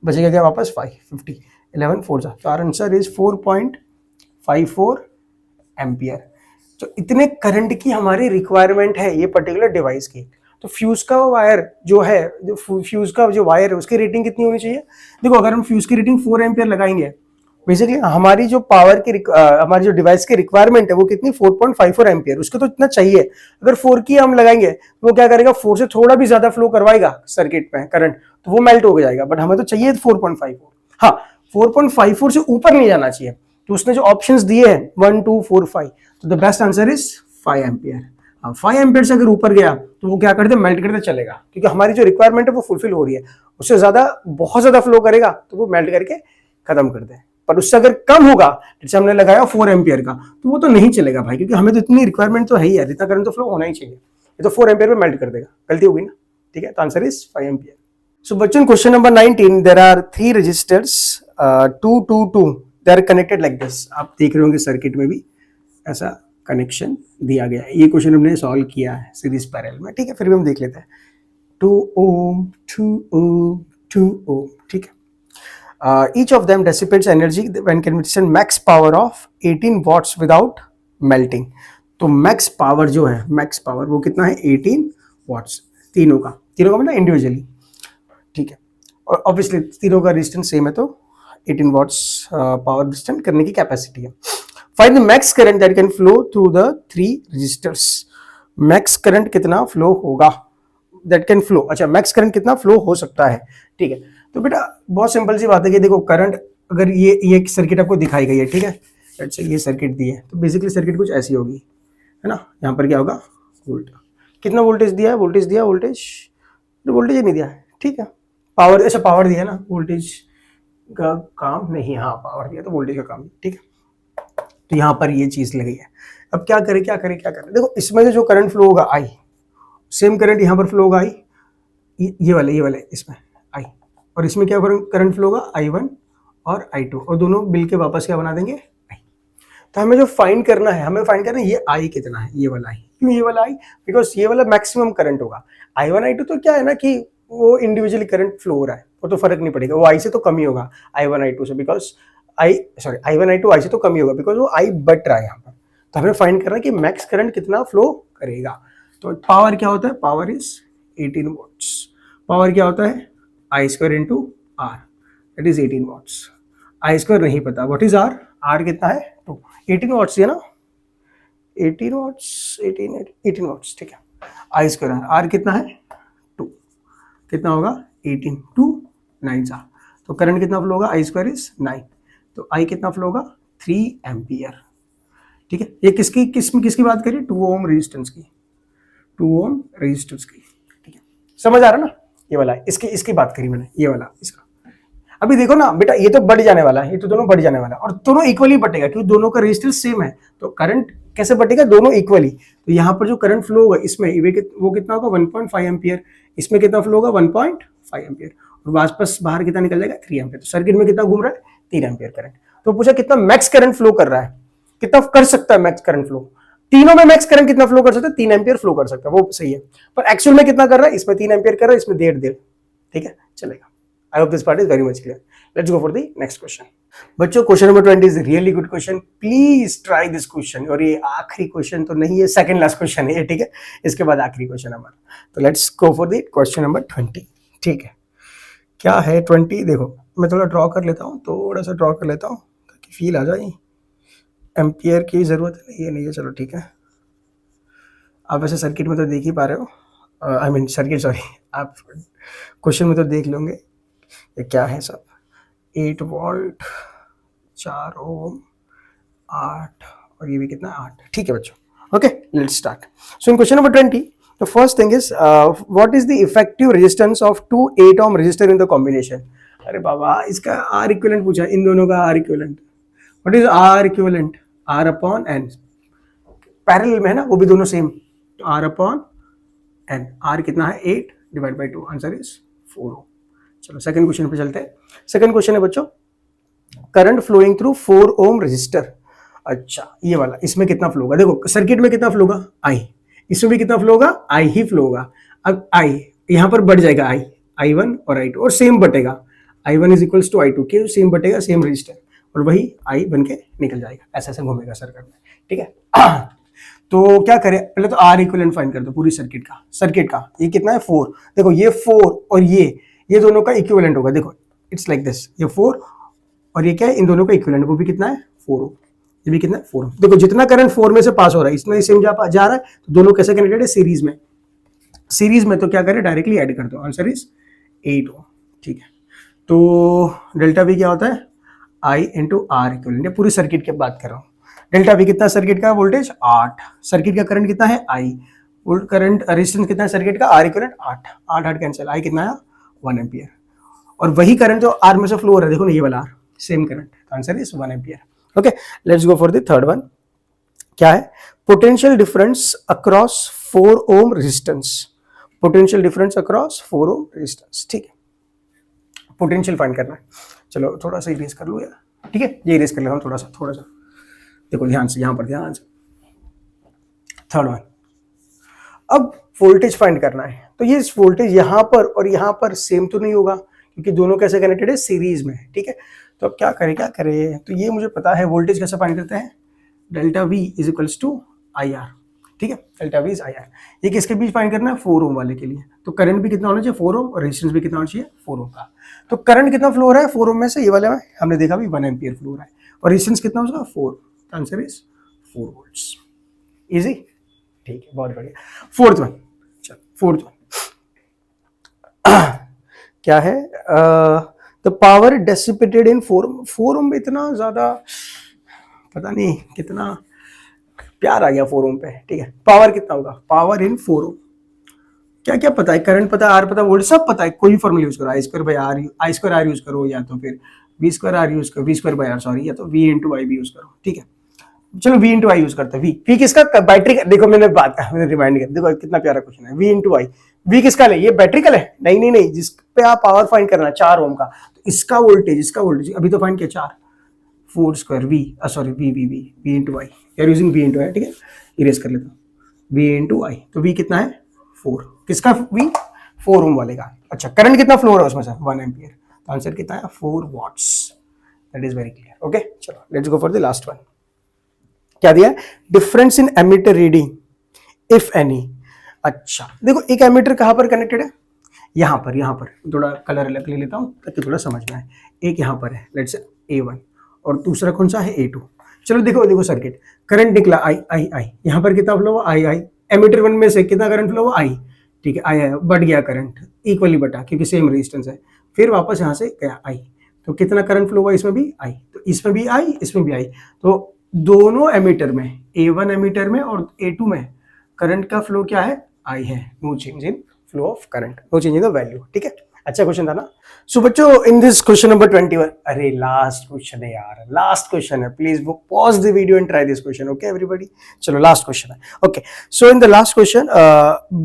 [SPEAKER 1] बचेगा क्या वापस 5 50, 11 4 जा, तो आंसर इज 4.54 एम्पियर। तो इतने करंट की हमारी रिक्वायरमेंट है ये पर्टिकुलर डिवाइस की। तो फ्यूज का वायर जो है, जो फ्यूज का जो वायर है उसकी रेटिंग कितनी होनी चाहिए, देखो अगर हम फ्यूज की रेटिंग 4 एम्पियर लगाएंगे बेसिकली हमारी जो पावर की हमारी जो डिवाइस की रिक्वायरमेंट है वो कितनी 4.54 एम्पियर, उसको तो इतना चाहिए। अगर 4 की हम लगाएंगे तो वो क्या करेगा 4 से थोड़ा भी ज्यादा फ्लो करवाएगा सर्किट में करंट, तो वो मेल्ट हो जाएगा, बट हमें तो चाहिए 4.54, हाँ 4.54 से ऊपर नहीं जाना चाहिए। तो उसने जो ऑप्शंस दिए हैं 1 2 4 5, तो the best answer is 5 ampere. 5 ampere से अगर ऊपर गया तो वो क्या करते मेल्ट करते चलेगा, क्योंकि हमारी जो रिक्वायरमेंट है वो फुलफिल हो रही है। उससे ज्यादा बहुत ज्यादा फ्लो करेगा तो वो मेल्ट करके खत्म कर दे, पर उससे अगर कम होगा जैसे हमने लगाया 4 एम्पियर का तो वो तो नहीं चलेगा भाई, क्योंकि हमें तो इतनी रिक्वायरमेंट तो है ही यार, इतना करंट तो फ्लो होना ही चाहिए, ये तो 4 एम्पियर में मेल्ट कर देगा, गलती होगी ना, ठीक है। तो आंसर इज 5 एम्पियर। सो बच्चों question number 19, there are 3 resistors 2 2 2, they are connected like this. आप देख रहे होंगे सर्किट में भी ऐसा कनेक्शन दिया गया है, ये क्वेश्चन हमने सॉल्व किया है सीरीज पैरेलल में, ठीक है। फिर भी हम देख लेते हैं 2 ओम 2 ओम 2 ओम, ठीक है। Each of them dissipates energy when conversion max power of 18 watts without melting. तो मैक्स पावर जो है, मैक्स पावर वो कितना है 18 वाट्स, तीनों का मतलब इंडिविजुअली, ठीक है। और ऑब्वियसली तीनों का रेजिस्टेंस सेम है तो 18 वाट्स पावर डिस्टेंस करने की कैपेसिटी है। Find the max current that can flow through the 3 resistors. Max current कितना फ्लो होगा, दैट कैन फ्लो, अच्छा मैक्स करंट कितना फ्लो हो सकता है, ठीक है। तो बेटा बहुत सिंपल सी बात है कि देखो करंट अगर ये सर्किट आपको दिखाई गई है, ठीक है, अच्छा ये सर्किट दी है तो बेसिकली सर्किट कुछ ऐसी होगी, है ना। यहाँ पर क्या होगा वोल्ट, कितना वोल्टेज दिया है, वोल्टेज ही नहीं दिया है, ठीक है। पावर, अच्छा पावर दिया है ना, वोल्टेज का काम नहीं, हाँ पावर दिया तो वोल्टेज का काम, ठीक है। तो यहाँ पर ये चीज लगी है। अब क्या करें, देखो इसमें से जो करंट फ्लो होगा आई, सेम करंट यहाँ पर फ्लो होगा आई, ये वाले इसमें आई, और इसमें क्या करंट फ्लो होगा I1 और I2, और दोनों मिल के वापस क्या बना देंगे I। तो हमें जो फाइंड करना है ये I कितना है, ये वाला I, क्यों ये वाला I, बिकॉज ये वाला मैक्सिमम करंट होगा। I1 I2 तो क्या है ना कि वो इंडिविजुअली करंट फ्लो हो रहा है, वो तो फर्क नहीं पड़ेगा, वो I से तो कम ही होगा I1 I2 से, बिकॉज I1 I2 I से तो कम ही होगा बिकॉज वो I बट रहा है यहाँ पर। तो हमें फाइंड करना है कि मैक्स करंट कितना फ्लो करेगा। तो पावर क्या होता है, पावर इज 18 वॉट्स। पावर क्या होता है I square into R, that is 18 watts. I square नहीं पता, व्हाट इज R, आर कितना है 2, 18 वॉट्स है ना, 18 वॉट्स, 18 वॉट्स, ठीक है। आई स्क्वायर आर कितना है 2, कितना होगा 18, 2 9 सा, तो करंट कितना फ्लो होगा, आई स्क्वायर इज 9, तो आई कितना फ्लो होगा 3 एम्पियर, ठीक है। ये किसकी बात करिए, 2 ओम रेजिस्टेंस की, 2 ओम रेजिस्टेंस की, ठीक है। समझ आ रहा ना, ये वाला इसकी बात करी मैंने, ये वाला इसका। अभी देखो ना बेटा, ये तो बढ़ जाने वाला है, ये तो दोनों बढ़ जाने वाला है और दोनों इक्वली बटेगा क्योंकि दोनों का रेजिस्टेंस सेम है, तो करंट कैसे बटेगा, दोनों इक्वली। तो यहाँ पर जो करंट फ्लो होगा इसमें वो कितना होगा 1.5 एम्पियर, इसमें कितना फ्लो होगा 1.5 एम्पियर, और वापस बाहर कितना निकल जाएगा 3 एम्पियर। तो सर्किट में कितना घूम रहा है 3 एम्पियर करंट। तो पूछा कितना मैक्स करंट फ्लो कर रहा है, कितना कर सकता है मैक्स करंट फ्लो, तीनों में मैक्स करंट कितना फ्लो कर सकता है, 3 एम्पियर फ्लो कर सकता है, वो सही है। पर एक्चुअल में कितना कर रहा है, इसमें 3 एम्पियर कर रहा है, इसमें 1.5, ठीक है, चलेगा। I hope this part is very much clear. Let's go for the next question. बच्चों question number 20 is really good question. Please try this question. और ये आखिरी क्वेश्चन तो नहीं है, सेकंड लास्ट क्वेश्चन है ये, ठीक है। इसके बाद आखिरी क्वेश्चन हमारा। तो let's go for the question number 20, ठीक है। क्या है 20, देखो मैं थोड़ा ड्रॉ कर लेता हूँ, थोड़ा सा ड्रॉ कर लेता हूँ ताकि फील आ जाए। एम्पियर की जरूरत नहीं है, चलो ठीक है। आप वैसे सर्किट में तो देख ही पा रहे हो, आई मीन सर्किट सॉरी, आप क्वेश्चन में तो देख लोगे ये क्या है सब। 8 वोल्ट, 4 ओम, 8 और ये भी कितना 8, ठीक है बच्चों। Okay let's start. So in question number 20 the first thing is what is the effective resistance of 2 8 ohm resistor in the combination. अरे बाबा इसका आर इक्विवेलेंट पूछा, इन दोनों का R equivalent. What is R equivalent, R upon N, parallel में है ना, वो भी दोनों सेम, तो आर अपॉन एन। आर कितना है 8 डिवाइड बाई 2, आंसर इज 4 ओम। चलो सेकंड क्वेश्चन पे चलते हैं। सेकंड क्वेश्चन है बच्चों, current flowing through 4 ohm resistor. अच्छा ये वाला, इसमें कितना फ्लो होगा, देखो सर्किट में कितना फ्लो होगा आई, इसमें भी कितना फ्लो होगा आई ही फ्लो होगा। अब आई यहां पर बढ़ जाएगा आई, I1 और I2 और सेम बटेगा, I1 is equals to I2 के सेम बटेगा, सेम रेजिस्टर, और वही आई बन के निकल जाएगा, ऐसा ऐसा घूमेगा सर्किट में, ठीक है। तो क्या करें, पहले तो आर इक्विवेलेंट फाइंड कर दो पूरी सर्किट का ये कितना है 4, देखो ये 4 और ये दोनों का इक्विवेलेंट होगा, देखो इट्स लाइक दिस, ये 4 और ये क्या है, इन दोनों का इक्विवेलेंट, वो भी कितना है 4 ओम, ये भी कितना है 4 ओम। देखो जितना करंट 4 में से पास हो रहा है इसमें सेम जा रहा है, तो दोनों कैसे कनेक्टेड है सीरीज में, तो क्या करें डायरेक्टली ऐड कर दो, आंसर इज 8 ओम, ठीक है। तो डेल्टा वी क्या होता है आई इंटू आर इक्विवेलेंट, पूरी सर्किट की बात कर रहा हूँ। डेल्टा वी कितना सर्किट का वोल्टेज 8, सर्किट का करंट कितना है आई, करंट रेजिस्टेंस कितना है सर्किट का आर इक्विवेलेंट 8 कैंसिल, आई कितना है 1 एम्पियर, और वही करंट जो आर में से फ्लो हो रहा है, देखो ना ये वाला R same current, answer is 1 ampere. Okay let's go for the third one. क्या है, potential difference across 4 ohm resistance, potential difference across 4 ohm resistance, ठीक है। पोटेंशियल फाइंड करना है, चलो थोड़ा सा इरेज कर लूँ यार, ठीक है, ये इरेज कर लेता हूँ थोड़ा सा, देखो ध्यान से, यहां पर ध्यान से, थर्ड वन। अब वोल्टेज फाइंड करना है, तो ये वोल्टेज यहां पर और यहां पर सेम तो नहीं होगा क्योंकि दोनों कैसे कनेक्टेड है सीरीज में, ठीक है। तो अब क्या करें, तो ये मुझे पता है वोल्टेज कैसे फाइंड करते हैं, delta V is equals to I R, ठीक है, delta V is I R. ये किसके बीच फाइंड करना है 4 ओम वाले के लिए, तो करंट भी कितना होना चाहिए 4 ओम और रेजिस्टेंस भी कितना होना चाहिए 4 ओम का। तो करंट कितना फ्लो हो रहा है 4 ओम में से, ये वाले में हमने देखा भी 1 एम्पियर फ्लो हो रहा है, और रेजिस्टेंस कितना उसका 4, आंसर इज 4 वोल्ट्स, इजी, ठीक है, बहुत बढ़िया। फोर्थ वन, चलो फोर्थ वन क्या है, द पावर डेसिपेटेड इन 4 ओम में इतना ज्यादा पता नहीं कितना प्यार आ गया 4 ओम पे, ठीक है। पावर कितना होगा, पावर इन 4 ओम, क्या क्या पता है, करंट पता है, आर पता है, वोल्ट सब पता है, कोई फॉर्मूला यूज करो, आई स्क्वायर आर यूज करो, या तो फिर वी स्क्वायर आर यूज करो, V square by R sorry, या तो वी इंटू आई भी यूज करो, ठीक है। चलो वी इंटू आई यूज करते हैं, वी किसका, बैटरी का, देखो मैंने रिमाइंड किया, देखो कितना प्यारा क्वेश्चन है, वी इंटू आई, वी किसका ले, ये बैटरी का ले, नहीं, जिस पे आप पावर फाइंड करना 4 ओम का, तो इसका वोल्टेज अभी तो फाइंड किया 4, 4 square V sorry V into I, यार यूजिंग वी इंटू आई, ठीक है, इरेज कर लेता हूँ, वी इंटू आई, तो वी कितना है 4, किसका वी 4 ओम वाले का। अच्छा करंट कितना फ्लो हो रहा है उसमें से 1 एम्पियर, तो आंसर कितना है 4 watts, that is very clear. Okay चलो let's go for the last one. क्या दिया है, difference in ammeter reading if any. अच्छा देखो एक एमीटर कहां पर कनेक्टेड है, यहां पर थोड़ा कलर अलग ले लेता हूं ताकि थोड़ा समझ में आए। एक यहां पर है लेट्स से A1 और दूसरा कौन सा है A2। चलो देखो देखो सर्किट, करंट निकला आई आई आई, यहाँ पर कितना फ्लो हुआ आई आई, एमीटर 1 में से कितना करंट फ्लो हुआ आई, ठीक है, आई बढ़ गया करंट इक्वली बटा, क्योंकि सेम रेजिस्टेंस है, फिर वापस यहाँ से गया आई, तो कितना करंट फ्लो हुआ इसमें भी आई, तो इसमें भी आई इसमें भी आई, तो दोनों एमीटर में, A1 एमीटर में और A2 में करंट का फ्लो क्या है, आई है, no change in flow of current, no change in the value, ठीक है। अच्छा क्वेश्चन था ना। सो बच्चों इन दिस क्वेश्चन नंबर 21, अरे लास्ट क्वेश्चन है यार, लास्ट क्वेश्चन है, please pause the video and try this question, okay everybody. चलो लास्ट क्वेश्चन है, okay. So in the last question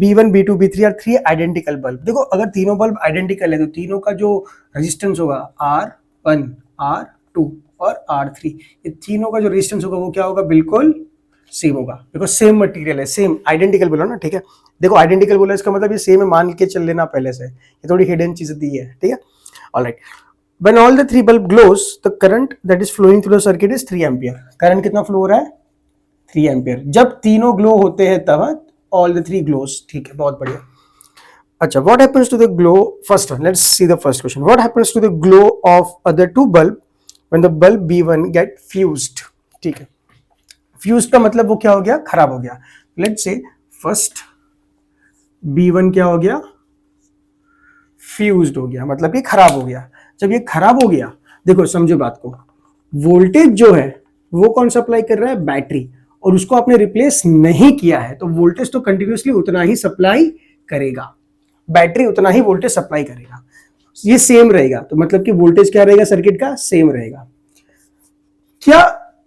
[SPEAKER 1] B1 B2 B3 are 3 identical bulb. देखो अगर तीनों bulb identical है तो तीनों का जो रेजिस्टेंस होगा R1 R2 और R3, ये तीनों का जो रेजिस्टेंस होगा वो क्या होगा, बिल्कुल सेम होगा, बिकॉज सेम मटेरियल है, सेम आइडेंटिकल बोला ना, ठीक है। देखो आइडेंटिकल बोला इसका मतलब ये सेम है, मान के चल लेना पहले से, ये थोड़ी हिडन चीज दी है, ठीक है। Alright, when all the 3 bulb glows the current that is flowing through the circuit is 3 ampere. Current कितना फ्लो हो रहा है, 3 एम्पियर। जब तीनों ग्लो होते हैं तब ऑल द 3 ग्लोज, ठीक है, बहुत बढ़िया। अच्छा, what happens to the glow, first one, let's see the first question, what happens to the glow of other 2 bulb when the bulb B1 get fused, ठीक है। फ्यूज का मतलब वो क्या हो गया, खराब हो गया। लेट्स से फर्स्ट B1 क्या हो गया, फ्यूज्ड हो गया, मतलब ये खराब हो गया। जब ये खराब हो गया, देखो समझो बात को, वोल्टेज जो है वो कौन सप्लाई कर रहा है, बैटरी, और उसको आपने रिप्लेस नहीं किया है तो वोल्टेज तो कंटिन्यूअसली उतना ही सप्लाई करेगा, बैटरी उतना ही वोल्टेज सप्लाई करेगा, ये सेम रहेगा, तो मतलब कि वोल्टेज क्या रहेगा सर्किट का, सेम रहेगा। क्या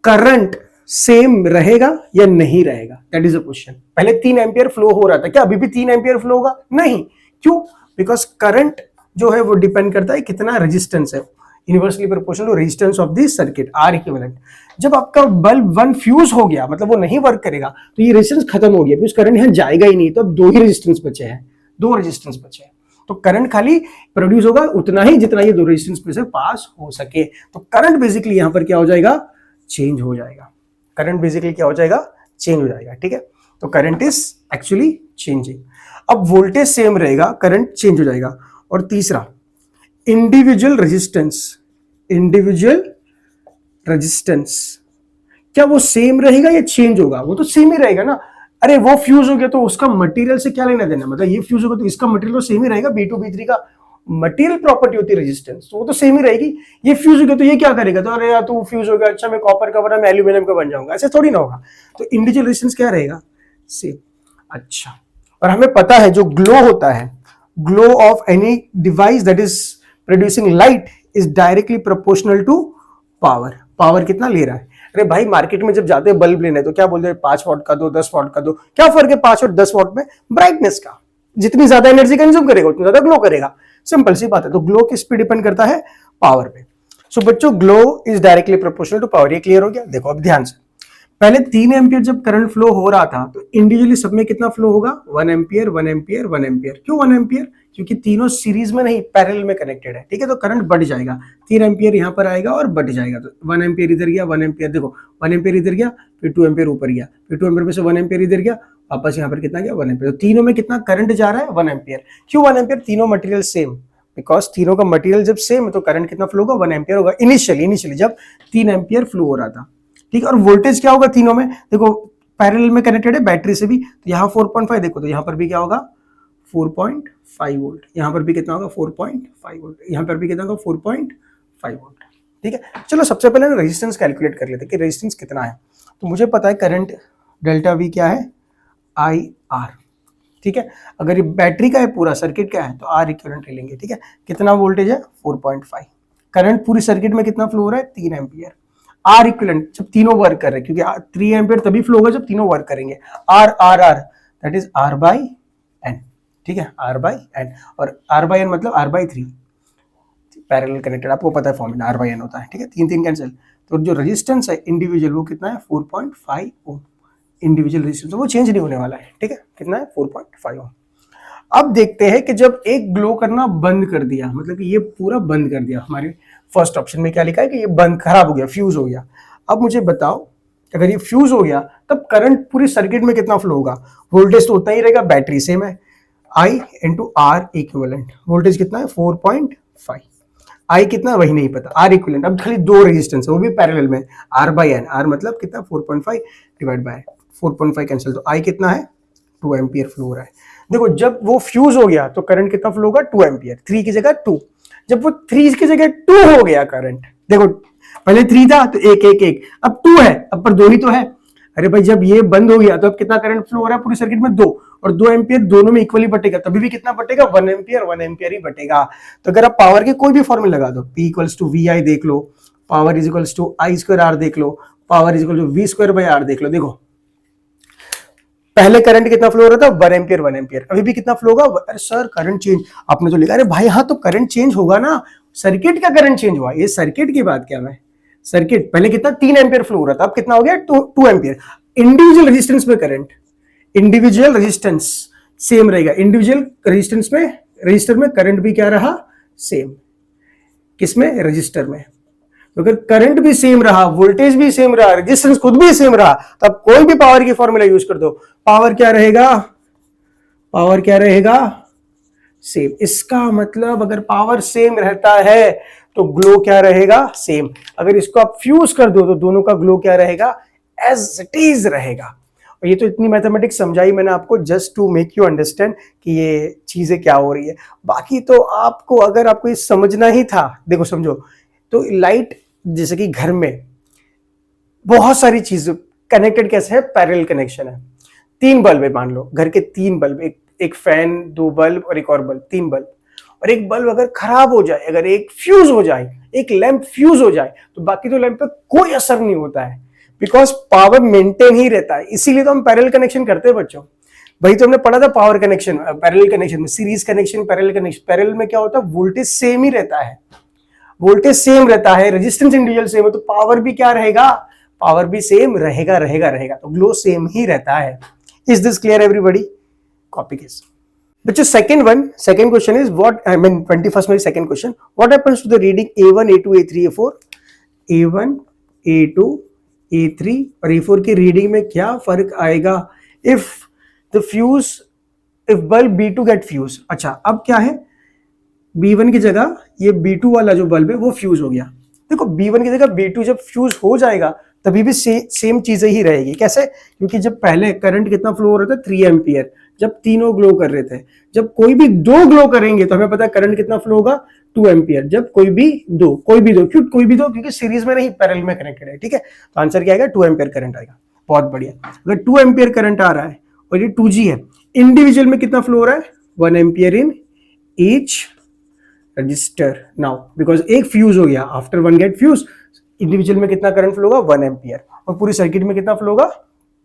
[SPEAKER 1] करंट सेम रहेगा या नहीं रहेगा, दैट इज अ क्वेश्चन। पहले 3 एम्पियर फ्लो हो रहा था, क्या अभी भी 3 एम्पियर फ्लो होगा, नहीं, क्यों, बिकॉज करंट जो है वो डिपेंड करता है कितना रेजिस्टेंस है, inversely proportional to resistance of this circuit, are equivalent. जब आपका बल्ब 1 फ्यूज हो गया, मतलब वो नहीं वर्क करेगा, तो ये रेजिस्टेंस खत्म हो गया, बिकॉज करंट यहां जाएगा ही नहीं, तो अब 2 ही रेजिस्टेंस बचे हैं, 2 रेजिस्टेंस बचे हैं, तो करंट खाली प्रोड्यूस होगा उतना ही जितना ये 2 रेजिस्टेंस में से पास हो सके, तो करंट बेसिकली यहां पर क्या हो जाएगा, चेंज हो जाएगा, करंट बेसिकली क्या हो जाएगा, चेंज हो जाएगा, ठीक है। तो करंट इज एक्चुअली चेंजिंग। अब वोल्टेज सेम रहेगा, करंट चेंज हो जाएगा। और तीसरा, इंडिविजुअल रेजिस्टेंस, इंडिविजुअल रेजिस्टेंस क्या वो सेम रहेगा या चेंज होगा, वो तो सेम ही रहेगा ना। अरे वो फ्यूज हो गया तो उसका मटेरियल से क्या लेना देना, मतलब ये फ्यूज होगा तो इसका मटेरियल तो सेम ही रहेगा, B2 B3 का मटेरियल प्रॉपर्टी होती है रेजिस्टेंस, तो वो तो सेम ही रहेगी। ये फ्यूज हो गया तो ये क्या करेगा, तो अरे यार तू फ्यूज हो गया, अच्छा मैं कॉपर का बना, मैं एल्यूमिनियम का बन जाऊंगा, ऐसे थोड़ी ना होगा। तो इंडिविजुअल रेजिस्टेंस क्या रहेगा, सेम। अच्छा, और हमें पता है जो ग्लो होता है, glow of any device that is producing light is directly proportional to power. Power कितना ले रहा है, अरे भाई मार्केट में जब जाते हैं बल्ब लेने तो क्या बोलते हैं, 5 वॉट का दो, 10 वॉट का दो, क्या फर्क है 5 और 10 वॉट में, ब्राइटनेस का, जितनी ज्यादा एनर्जी कंज्यूम करेगा उतनी ज्यादा ग्लो करेगा, सिंपल सी बात है। तो ग्लो किस पे डिपेंड करता है, पावर पे। सो बच्चों glow is directly proportional to power, ये क्लियर हो गया। देखो अब ध्यान से, पहले 3 एम्पियर जब करंट फ्लो हो रहा था तो इंडिविजुअली सब में कितना फ्लो होगा, 1 एम्पियर 1 एम्पियर 1 एम्पियर। क्यों 1 एम्पियर, क्योंकि तीनों सीरीज में नहीं पैरेलल में कनेक्टेड है, ठीक है। तो करंट बढ़ जाएगा, 3 एम्पियर यहां पर आएगा और बढ़ जाएगा, तो 1 एम्पियर इधर गया, 1 एम्पियर, देखो 1 एम्पियर इधर गया, फिर 2 एम्पियर ऊपर गया, फिर 2 एम्पियर में से 1 एम्पियर इधर गया, वापस यहाँ पर कितना गया, 1 एम्पियर। तो तीनों में कितना करंट जा रहा है, 1 एम्पियर। क्यों 1 एम्पियर, तीनों मटेरियल सेम, बिकॉज तीनों का मटेरियल जब सेम है तो करंट कितना फ्लो होगा, 1 एम्पियर होगा इनिशियली जब 3 एम्पियर फ्लो हो रहा था, ठीक है। और वोल्टेज क्या होगा तीनों में, देखो पैरेलल में कनेक्टेड है बैटरी से भी, तो यहाँ 4.5 देखो, तो यहाँ पर भी क्या होगा 4.5 वोल्ट, यहाँ पर भी कितना होगा 4.5 वोल्ट, यहाँ पर भी कितना होगा 4.5 वोल्ट, ठीक है। चलो सबसे पहले ना रेजिस्टेंस कैलकुलेट कर लेते हैं कि रेजिस्टेंस कितना है। तो मुझे पता है करंट डेल्टा वी क्या है, IR, ठीक है। अगर ये बैटरी का है पूरा सर्किट क्या है तो R इक्विवेलेंट ले लेंगे, ठीक है। कितना वोल्टेज है 4.5, करंट पूरी सर्किट में कितना फ्लो हो रहा है 3 एम्पियर, R इक्विवेलेंट जब तीनों वर्क कर रहे हैं, क्योंकि 3 एम्पियर तभी फ्लो होगा जब तीनों वर्क करेंगे, R R R that is R by N, ठीक है, R बाई N, और R बाई N मतलब R बाई 3, पैरेलल कनेक्टेड, आपको पता है फॉर्मूला R बाई N होता है, ठीक है, 3 कैंसिल। तो जो रेजिस्टेंस है इंडिविजुअल वो कितना है 4.5 ओम, इंडिविजुअल रेजिस्टेंस वो चेंज नहीं होने वाला है, ठीक है, कितना है 4.5 ओम। अब देखते हैं कि जब एक ग्लो करना बंद कर दिया, मतलब कि ये पूरा बंद कर दिया, हमारे फर्स्ट ऑप्शन में क्या लिखा है कि ये बंद, खराब हो गया, फ्यूज हो गया। अब मुझे बताओ अगर ये फ्यूज हो गया तब करंट पूरी सर्किट में कितना फ्लो होगा, वोल्टेज तो उतना ही रहेगा, बैटरी सेम है, I into R equivalent, voltage कितना है 4.5। आई कितना वही नहीं पता, आर इक्विवेलेंट। अब खाली दो रेजिस्टेंस है वो भी पैरेलल में, आर बाई एन, आर मतलब कितना 4.5 डिवाइड बाय 4.5 कैंसिल, तो आई कितना है 2 एम्पियर फ्लो हो रहा है। देखो जब वो फ्यूज हो गया तो करंट कितना फ्लो होगा 2 एम्पियर, 3 की जगह 2। जब वो 3 की जगह 2 हो गया करंट, देखो पहले 3 था तो 1 1 1, अब 2 है, अब पर 2 ही तो है। अरे भाई जब ये बंद हो गया तो अब कितना करंट फ्लो हो रहा है पूरी सर्किट में 2, और 2 एम्पियर दोनों में इक्वली बटेगा, तभी भी कितना बटेगा 1 एम्पियर, 1 एम्पियर ही बटेगा। तो अगर आप पावर के कोई भी फॉर्मूला लगा दो, P equals to V I देख लो, power is equals to I square R देख लो, power is equal to V square by R देख लो, देखो पहले करंट कितना फ्लो हो रहा था 1 एम्पियर 1 एम्पियर, अभी भी कितना फ्लो होगा। अरे सर करंट चेंज आपने तो लिखा, अरे भाई हाँ तो करंट चेंज होगा ना, सर्किट का करंट चेंज हुआ, ये सर्किट की बात क्या, मैं सर्किट पहले कितना 3 एम्पियर फ्लो हो रहा था, अब कितना हो गया 2 एम्पियर। इंडिविजुअल रेजिस्टेंस में करंट, इंडिविजुअल रेजिस्टेंस सेम रहेगा, इंडिविजुअल रेजिस्टेंस में रजिस्टर में करंट भी क्या रहा सेम, किसमें रजिस्टर में। तो अगर करंट भी सेम रहा, वोल्टेज भी सेम रहा, रेजिस्टेंस खुद भी सेम रहा, तब कोई भी पावर की फॉर्मूला यूज कर दो, पावर क्या रहेगा, पावर क्या रहेगा सेम। इसका मतलब अगर पावर सेम रहता है तो ग्लो क्या रहेगा सेम। अगर इसको आप फ्यूज कर दो तो दोनों का ग्लो क्या रहेगा एज इट इज रहेगा। और ये तो इतनी मैथमेटिक्स समझाई मैंने आपको just to make you understand कि ये चीजें क्या हो रही है। बाकी तो आपको अगर आपको ये समझना ही था, देखो समझो, तो लाइट जैसे कि घर में बहुत सारी चीजें कनेक्टेड कैसे है, पैरेलल कनेक्शन है। 3 बल्ब है मान लो, घर के 3 बल्ब, एक फैन, 2 बल्ब और एक और बल्ब, 3 बल्ब। और एक बल्ब अगर खराब हो जाए, अगर एक फ्यूज हो जाए, एक लैंप फ्यूज हो जाए, तो बाकी दो लैंप पे कोई असर नहीं होता है, बिकॉज पावर मेंटेन ही रहता है। इसीलिए तो हम पैरेलल कनेक्शन करते हैं बच्चों। वही तो हमने पढ़ा था पावर कनेक्शन, पैरेलल कनेक्शन में, series connection, parallel connection. Parallel में क्या होता है, वोल्टेज सेम ही रहता है, वोल्टेज सेम रहता है, रेजिस्टेंस इंडिविजुअल सेम है, तो पावर भी क्या रहेगा, पावर भी सेम रहेगा रहेगा रहेगा, तो ग्लो सेम ही रहता है। Is this clear everybody? Copy case बच्चों। second question is what, I mean 21st में second question, what happens to the reading A1 A2 A3 A4, A1 A2 A3 और A4 की रीडिंग में क्या फर्क आएगा if the fuse, if bulb B2 get fuse। अच्छा अब क्या है, B1 की जगह ये B2 वाला जो बल्ब है वो फ्यूज हो गया। देखो B1 की जगह B2 जब फ्यूज हो जाएगा तभी भी सेम चीजें ही रहेगी। कैसे? क्योंकि जब पहले करंट कितना फ्लो हो रहा था 3 एम्पियर, जब तीनों ग्लो कर रहे थे, जब कोई भी 2 ग्लो करेंगे तो हमें पता है करंट कितना फ्लो होगा 2 एम्पियर। जब कोई भी दो क्यों कोई भी दो, क्योंकि सीरीज में नहीं पैरेलल में कनेक्टेड है, ठीक है। तो आंसर क्या आएगा 2 एम्पियर करंट आएगा। बहुत बढ़िया। अगर 2 एम्पियर करंट आ रहा है और ये 2G है, इंडिविजुअल में कितना फ्लो हो रहा है 1 ampere in each resistor. Now because एक फ्यूज हो गया, आफ्टर 1 गेट फ्यूज, इंडिविजुअल में कितना करंट फ्लो होगा 1 एम्पियर, और पूरी सर्किट में कितना फ्लो होगा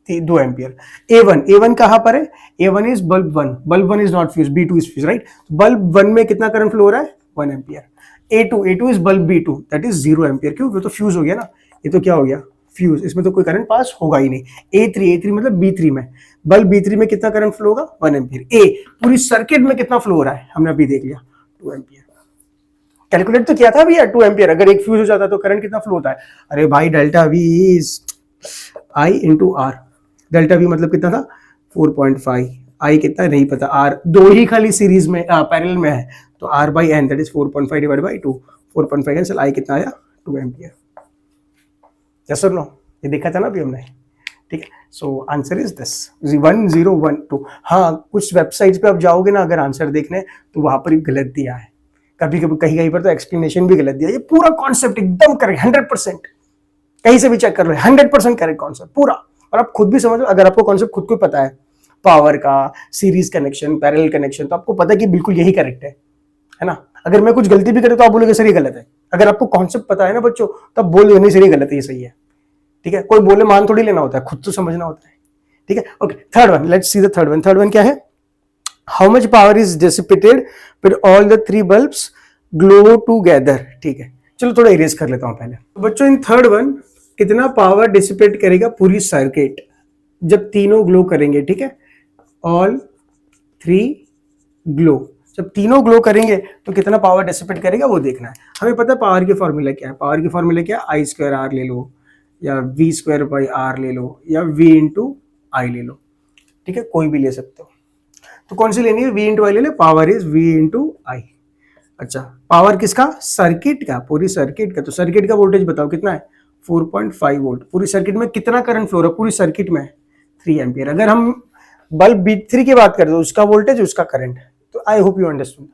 [SPEAKER 1] 2 एम्पियर। A1 कहां पर है, A1 is bulb 1, bulb 1 is not fuse, B2 is fuse, right. Bulb 1 में कितना करंट फ्लो हो रहा है 1 ampere. A2 is bulb B2, that is 0 ampere. क्यों? वो तो फ्यूज हो गया ना, ये तो क्या हो गया फ्यूज, इसमें तो कोई करंट पास होगा ही नहीं। A3 मतलब B3 में, बल्ब B3 में कितना करंट फ्लो होगा 1 एम्पियर। पूरी सर्किट में कितना फ्लो हो रहा है हमने अभी देख लिया 2 एम्पियर। कैलकुलेट तो किया था भैया 2 एम्पियर, अगर एक फ्यूज हो जाता है तो करंट कितना फ्लो होता है। अरे भाई delta V is I into R, delta V मतलब कितना था 4.5, I कितना नहीं पता, R दो ही खाली सीरीज में पैरेलल में है, तो R by N that is 4.5 divide by 2, 4.5 cancel, I कितना आया 2 एम्पियर। यस और नो? ये देखा था ना अभी हमने, ठीक है। So answer is this 1012। हाँ कुछ वेबसाइट्स पे आप जाओगे ना अगर आंसर देखने, तो वहां पर गलत दिया है, कभी कभी कहीं पर तो एक्सप्लेनेशन भी गलत दिया। ये पूरा कॉन्सेप्ट एकदम करेक्ट 100%, कहीं से भी चेक कर लो 100% करेक्ट कॉन्सेप्ट पूरा। और आप खुद भी समझो, अगर आपको कॉन्सेप्ट खुद को पता है पावर का, सीरीज कनेक्शन, पैरेलल कनेक्शन, तो आपको पता है कि बिल्कुल यही करेक्ट है ना। अगर मैं कुछ गलती भी करूँ तो आप बोलोगे सर ये गलत है। अगर आपको कॉन्सेप्ट पता है ना बच्चों, तब बोल दो नहीं सर ये गलत है, ये सही है, ठीक है। कोई बोले मान थोड़ी लेना होता है, खुद तो समझना होता है, ठीक है। Okay, third one, let's see the third one. Third one क्या है, how much power is dissipated with all the 3 bulbs glow together. ठीक है, चलो थोड़ा इरेज कर लेता हूं पहले। बच्चों इन थर्ड वन कितना पावर डिसिपेट करेगा पूरी सर्किट जब तीनों ग्लो करेंगे, ठीक है, ऑल 3 ग्लो, जब तीनों ग्लो करेंगे तो कितना पावर डिसिपेट करेगा वो देखना है। हमें पता है पावर की फॉर्मूला क्या है, पावर की फॉर्मूला क्या है, आई स्क्वायर आर ले लो या वी स्क्वायर बाई आर ले लो या वी इंटू आई ले लो, ठीक है, कोई भी ले सकते हो। तो कौन सी लेनी है, वी इंटू आई ले लो, पावर इज वी इंटू आई। अच्छा, पावर किसका? सर्किट का, पूरी सर्किट का। तो सर्किट का वोल्टेज बताओ कितना है? 4.5 वोल्ट। पूरी सर्किट में कितना करंट फ्लो हो रहा है? पूरी सर्किट में 3 एम्पियर। अगर हम बल्ब B3 की बात करें तो उसका वोल्टेज, उसका करंट। तो आई hope you understood,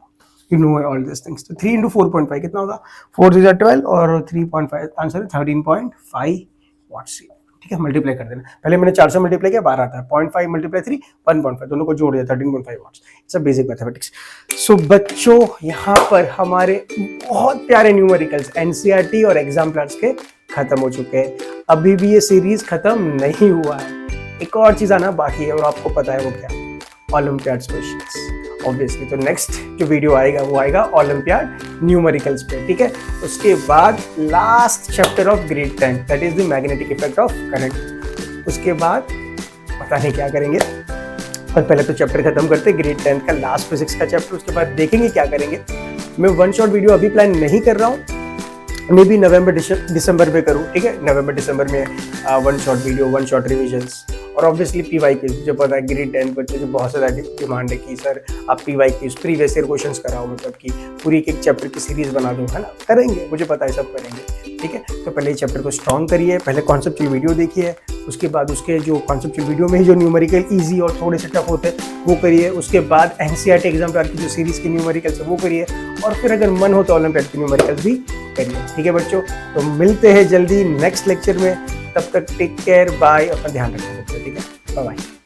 [SPEAKER 1] you know all this things. तो 3 into 4.5 कितना होगा? 4 3 12 और 3.5 आंसर है 13.5 वाट्स। ठीक है, मल्टीप्लाई कर देना। पहले मैंने 4 से मल्टीप्लाई किया, 12 आता है। 0.5 मल्टीप्लाई 3 1.5, दोनों को जोड़ दिया 13.5 watts. It's a basic mathematics. So बच्चों, यहाँ पर हमारे बहुत प्यारे न्यूमेरिकल्स एनसीईआरटी और एग्जाम प्लान्स के खत्म हो चुके हैं। अभी भी ये सीरीज खत्म नहीं हुआ है, एक और चीज आना बाकी है और आपको पता है वो क्या? Olympiad questions obviously. तो नेक्स्ट जो वीडियो आएगा वो आएगा ओलंपियाड न्यूमेरिकल्स पे। ठीक है, उसके बाद last chapter of grade 10 that is the magnetic effect of current. उसके बाद पता नहीं क्या करेंगे, और पहले तो चैप्टर खत्म करते ग्रेड 10 का लास्ट फिजिक्स का चैप्टर। उसके बाद देखेंगे क्या करेंगे। मैं वन शॉट वीडियो अभी प्लान नहीं कर रहा हूँ, मे बी नवंबर दिसंबर में करूँ। ठीक है, नवंबर दिसंबर में one shot video, one shot revisions, और ऑब्वियसली पीवाई क्विज। मुझे पता है ग्रेड 10 बच्चों की बहुत ज़्यादा डिमांड है कि सर आप PYQs, previous year questions कराओ, मतलब कि पूरी एक चैप्टर की सीरीज बना दो, है ना? करेंगे, मुझे पता है सब करेंगे। ठीक है, तो पहले चैप्टर को स्ट्रॉन्ग करिए, पहले कॉन्सेप्चुअल वीडियो देखिए, उसके बाद उसके जो कॉन्सेप्चुअल वीडियो में ही जो न्यूमेरिकल ईजी और थोड़े से टफ होते हैं वो करिए। उसके बाद एनसीईआरटी एग्जाम प्लान की जो सीरीज की न्यूमेरिकल्स है वो करिए, और फिर अगर मन हो तो ओलंपियाड की न्यूमेरिकल्स भी करिए। ठीक है बच्चों, तो मिलते हैं जल्दी नेक्स्ट लेक्चर में। तब तक टेक केयर, बाय, अपना ध्यान रखना बच्चों। ठीक है, बाय बाय।